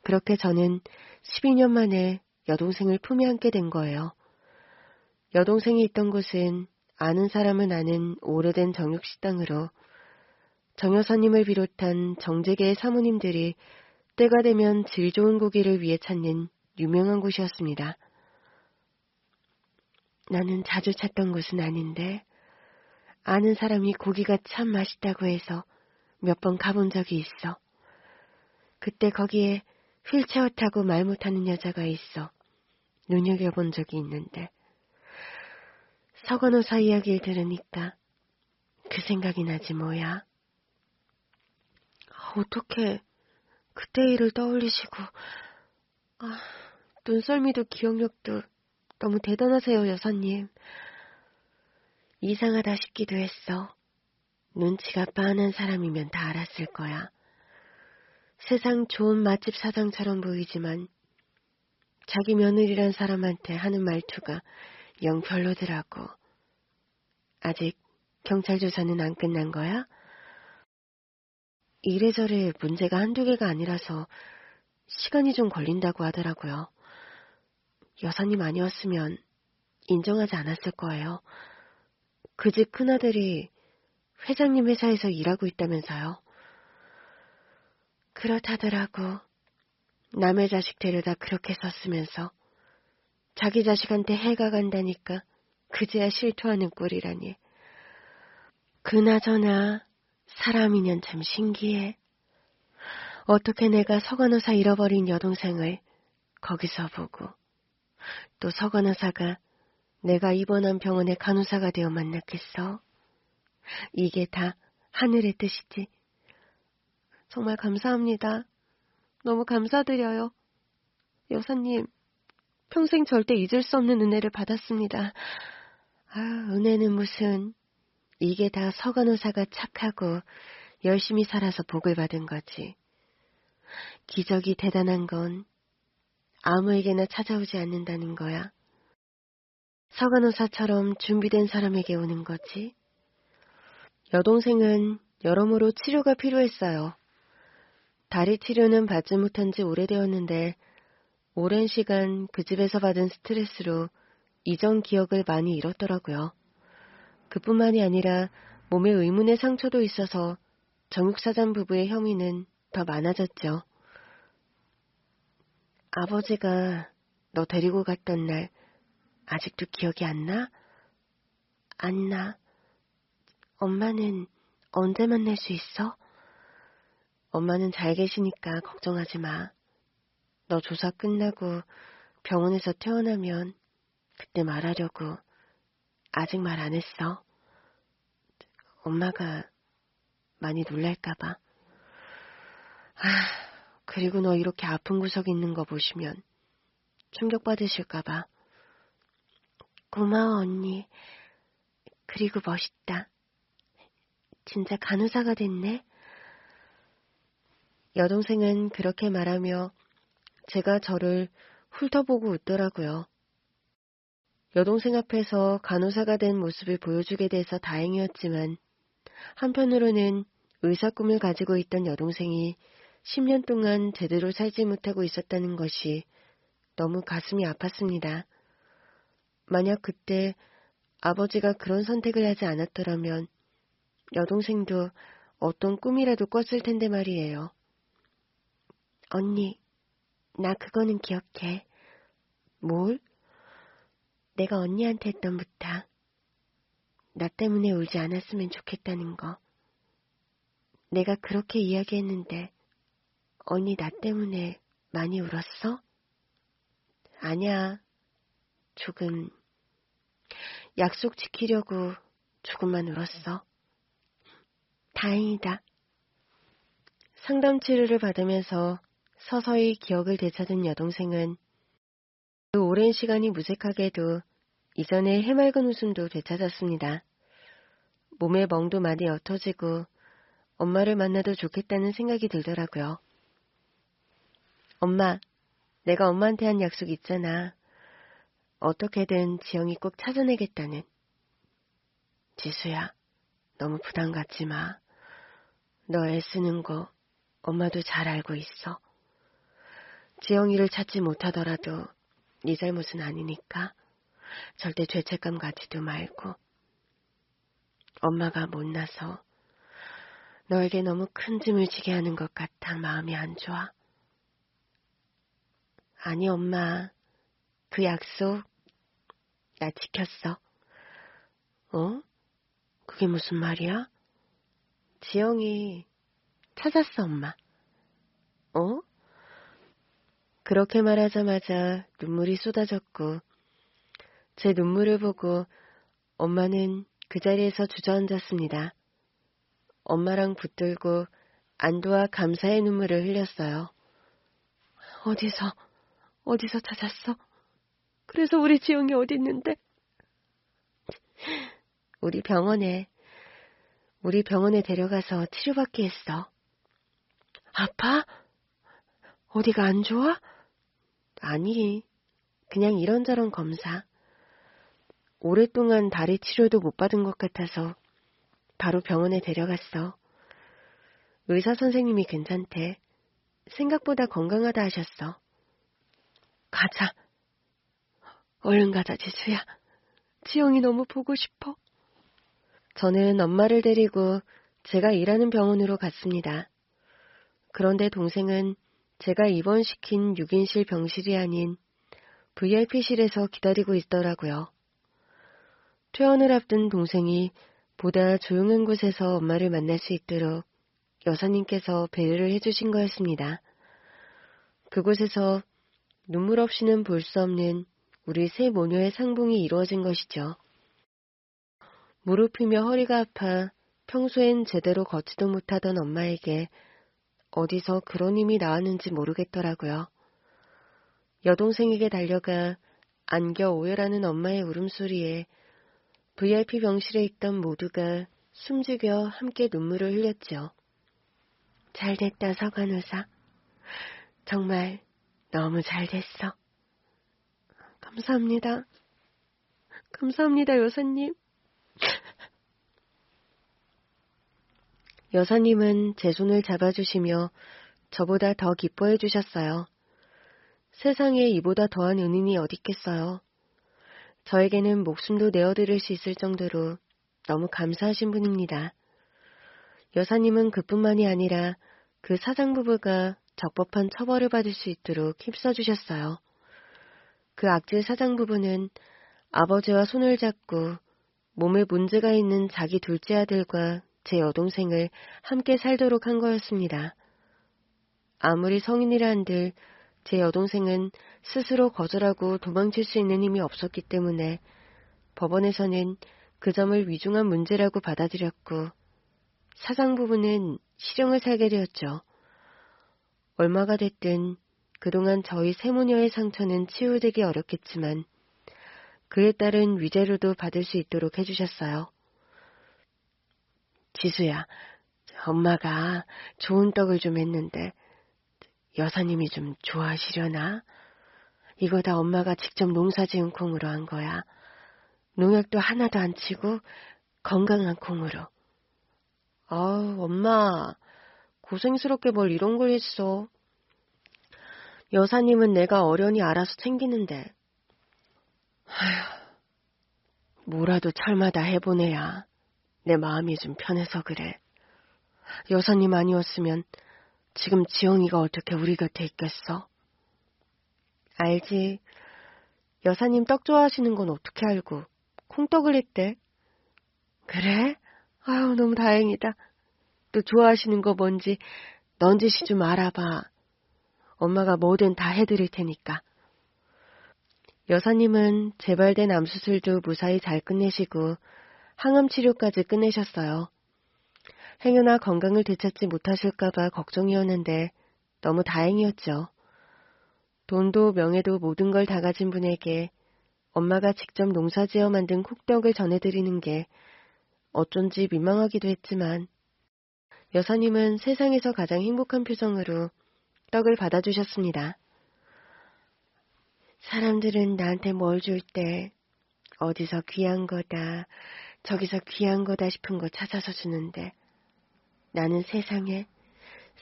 그렇게 저는 12년 만에 여동생을 품에 안게 된 거예요. 여동생이 있던 곳은 아는 사람은 아는 오래된 정육식당으로 정 여사님을 비롯한 정재계의 사모님들이 때가 되면 질 좋은 고기를 위해 찾는 유명한 곳이었습니다. 나는 자주 찾던 곳은 아닌데 아는 사람이 고기가 참 맛있다고 해서 몇 번 가본 적이 있어. 그때 거기에 휠체어 타고 말 못하는 여자가 있어 눈여겨본 적이 있는데 서건호사 이야기를 들으니까 그 생각이 나지 뭐야. 어떡해. 그때 일을 떠올리시고, 눈썰미도 기억력도 너무 대단하세요, 여사님. 이상하다 싶기도 했어. 눈치가 빤한 사람이면 다 알았을 거야. 세상 좋은 맛집 사장처럼 보이지만 자기 며느리란 사람한테 하는 말투가 영 별로더라고. 아직 경찰 조사는 안 끝난 거야? 이래저래 문제가 한두 개가 아니라서 시간이 좀 걸린다고 하더라고요. 여사님 아니었으면 인정하지 않았을 거예요. 그 집 큰아들이 회장님 회사에서 일하고 있다면서요. 그렇다더라고. 남의 자식 데려다 그렇게 썼으면서 자기 자식한테 해가 간다니까 그제야 실토하는 꼴이라니. 그나저나 사람이년 참 신기해. 어떻게 내가 서간호사 잃어버린 여동생을 거기서 보고 또 서간호사가 내가 입원한 병원의 간호사가 되어 만났겠어. 이게 다 하늘의 뜻이지. 정말 감사합니다. 너무 감사드려요. 여사님, 평생 절대 잊을 수 없는 은혜를 받았습니다. 은혜는 무슨. 이게 다 서간호사가 착하고 열심히 살아서 복을 받은 거지. 기적이 대단한 건 아무에게나 찾아오지 않는다는 거야. 서간호사처럼 준비된 사람에게 오는 거지. 여동생은 여러모로 치료가 필요했어요. 다리 치료는 받지 못한 지 오래되었는데 오랜 시간 그 집에서 받은 스트레스로 이전 기억을 많이 잃었더라고요. 그뿐만이 아니라 몸에 의문의 상처도 있어서 정육사장 부부의 혐의는 더 많아졌죠. 아버지가 너 데리고 갔던 날 아직도 기억이 안 나? 안 나. 엄마는 언제 만날 수 있어? 엄마는 잘 계시니까 걱정하지 마. 너 조사 끝나고 병원에서 퇴원하면 그때 말하려고. 아직 말 안 했어. 엄마가 많이 놀랄까봐. 그리고 너 이렇게 아픈 구석 있는 거 보시면 충격받으실까봐. 고마워, 언니. 그리고 멋있다. 진짜 간호사가 됐네. 여동생은 그렇게 말하며 제가 저를 훑어보고 웃더라고요. 여동생 앞에서 간호사가 된 모습을 보여주게 돼서 다행이었지만 한편으로는 의사 꿈을 가지고 있던 여동생이 10년 동안 제대로 살지 못하고 있었다는 것이 너무 가슴이 아팠습니다. 만약 그때 아버지가 그런 선택을 하지 않았더라면 여동생도 어떤 꿈이라도 꿨을 텐데 말이에요. 언니, 나 그거는 기억해. 뭘? 내가 언니한테 했던 부탁. 나 때문에 울지 않았으면 좋겠다는 거. 내가 그렇게 이야기했는데 언니 나 때문에 많이 울었어? 아니야. 조금. 약속 지키려고 조금만 울었어. 다행이다. 상담 치료를 받으면서 서서히 기억을 되찾은 여동생은 그 오랜 시간이 무색하게도 이전의 해맑은 웃음도 되찾았습니다. 몸의 멍도 많이 옅어지고 엄마를 만나도 좋겠다는 생각이 들더라고요. 엄마, 내가 엄마한테 한 약속 있잖아. 어떻게든 지영이 꼭 찾아내겠다는. 지수야, 너무 부담 갖지 마. 너 애쓰는 거 엄마도 잘 알고 있어. 지영이를 찾지 못하더라도 네 잘못은 아니니까 절대 죄책감 갖지도 말고. 엄마가 못나서 너에게 너무 큰 짐을 지게 하는 것 같아 마음이 안 좋아. 아니 엄마, 그 약속 나 지켰어. 어? 그게 무슨 말이야? 지영이 찾았어 엄마. 어? 그렇게 말하자마자 눈물이 쏟아졌고 제 눈물을 보고 엄마는 그 자리에서 주저앉았습니다. 엄마랑 붙들고 안도와 감사의 눈물을 흘렸어요. 어디서 찾았어? 그래서 우리 지영이 어디 있는데? 우리 병원에 데려가서 치료받게 했어. 아파? 어디가 안 좋아? 아니, 그냥 이런저런 검사. 오랫동안 다리 치료도 못 받은 것 같아서 바로 병원에 데려갔어. 의사 선생님이 괜찮대. 생각보다 건강하다 하셨어. 가자. 얼른 가자, 지수야. 지영이 너무 보고 싶어. 저는 엄마를 데리고 제가 일하는 병원으로 갔습니다. 그런데 동생은 제가 입원시킨 6인실 병실이 아닌 VIP실에서 기다리고 있더라고요. 퇴원을 앞둔 동생이 보다 조용한 곳에서 엄마를 만날 수 있도록 여사님께서 배려를 해주신 거였습니다. 그곳에서 눈물 없이는 볼 수 없는 우리 세 모녀의 상봉이 이루어진 것이죠. 무릎이며 허리가 아파 평소엔 제대로 걷지도 못하던 엄마에게 어디서 그런 힘이 나왔는지 모르겠더라고요. 여동생에게 달려가 안겨 오열하는 엄마의 울음소리에 VIP 병실에 있던 모두가 숨죽여 함께 눈물을 흘렸죠. 잘됐다, 서간호사. 정말 너무 잘됐어. 감사합니다. 감사합니다, 여사님. 여사님은 제 손을 잡아주시며 저보다 더 기뻐해 주셨어요. 세상에 이보다 더한 은인이 어딨겠어요. 저에게는 목숨도 내어드릴 수 있을 정도로 너무 감사하신 분입니다. 여사님은 그뿐만이 아니라 그 사장부부가 적법한 처벌을 받을 수 있도록 힘써주셨어요. 그 악질 사장부부는 아버지와 손을 잡고 몸에 문제가 있는 자기 둘째 아들과 제 여동생을 함께 살도록 한 거였습니다. 아무리 성인이라 한들 제 여동생은 스스로 거절하고 도망칠 수 있는 힘이 없었기 때문에 법원에서는 그 점을 위중한 문제라고 받아들였고 사장부부는 실형을 살게 되었죠. 얼마가 됐든 그동안 저희 세모녀의 상처는 치유되기 어렵겠지만 그에 따른 위자료도 받을 수 있도록 해주셨어요. 지수야, 엄마가 좋은 떡을 좀 했는데 여사님이 좀 좋아하시려나? 이거 다 엄마가 직접 농사지은 콩으로 한 거야. 농약도 하나도 안 치고 건강한 콩으로. 엄마, 고생스럽게 뭘 이런 걸 했어. 여사님은 내가 어련히 알아서 챙기는데. 뭐라도 철마다 해보내야 내 마음이 좀 편해서 그래. 여사님 아니었으면 지금 지영이가 어떻게 우리 곁에 있겠어? 알지. 여사님 떡 좋아하시는 건 어떻게 알고 콩떡을 했대? 그래? 아유, 너무 다행이다. 또 좋아하시는 거 뭔지 넌지시 좀 알아봐. 엄마가 뭐든 다 해드릴 테니까. 여사님은 재발된 암수술도 무사히 잘 끝내시고 항암 치료까지 끝내셨어요. 행여나 건강을 되찾지 못하실까봐 걱정이었는데 너무 다행이었죠. 돈도 명예도 모든 걸 다 가진 분에게 엄마가 직접 농사지어 만든 콩떡을 전해드리는 게 어쩐지 민망하기도 했지만 여사님은 세상에서 가장 행복한 표정으로 떡을 받아주셨습니다. 사람들은 나한테 뭘 줄 때 어디서 귀한 거다, 저기서 귀한 거다 싶은 거 찾아서 주는데 나는 세상에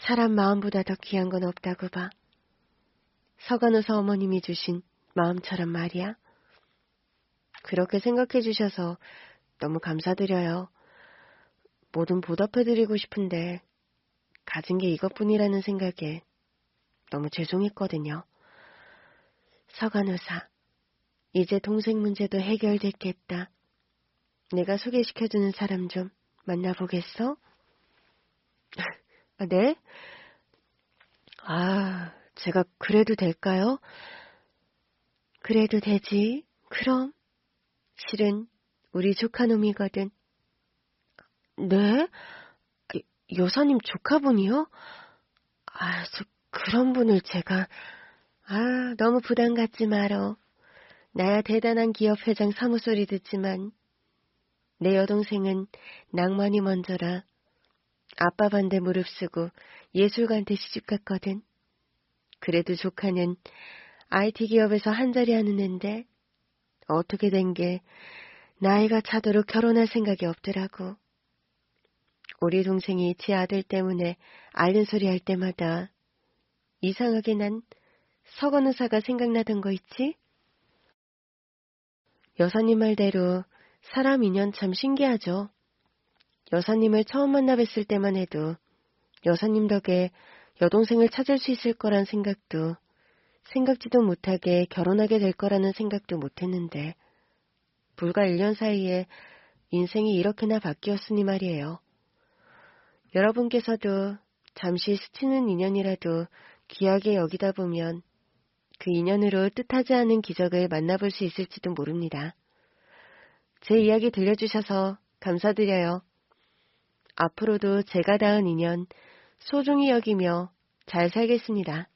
사람 마음보다 더 귀한 건 없다고 봐. 서간호사 어머님이 주신 마음처럼 말이야. 그렇게 생각해 주셔서 너무 감사드려요. 뭐든 보답해드리고 싶은데 가진 게 이것뿐이라는 생각에 너무 죄송했거든요. 서간호사, 이제 동생 문제도 해결됐겠다. 내가 소개시켜주는 사람 좀 만나보겠어? 네? 제가 그래도 될까요? 그래도 되지. 그럼. 실은 우리 조카놈이거든. 네? 여사님 조카분이요? 그런 분을 제가... 너무 부담 갖지 마러. 나야 대단한 기업 회장 사무소리 듣지만 내 여동생은 낭만이 먼저라. 아빠 반대 무릅쓰고 예술가한테 시집갔거든. 그래도 조카는 IT 기업에서 한자리 하는 앤데 어떻게 된 게 나이가 차도록 결혼할 생각이 없더라고. 우리 동생이 지 아들 때문에 앓는 소리 할 때마다 이상하게 난 서건우사가 생각나던 거 있지? 여사님 말대로 사람 인연 참 신기하죠. 여사님을 처음 만나 뵀을 때만 해도 여사님 덕에 여동생을 찾을 수 있을 거란 생각도, 생각지도 못하게 결혼하게 될 거라는 생각도 못했는데 불과 1년 사이에 인생이 이렇게나 바뀌었으니 말이에요. 여러분께서도 잠시 스치는 인연이라도 귀하게 여기다 보면 그 인연으로 뜻하지 않은 기적을 만나볼 수 있을지도 모릅니다. 제 이야기 들려주셔서 감사드려요. 앞으로도 제가 닿은 인연 소중히 여기며 잘 살겠습니다.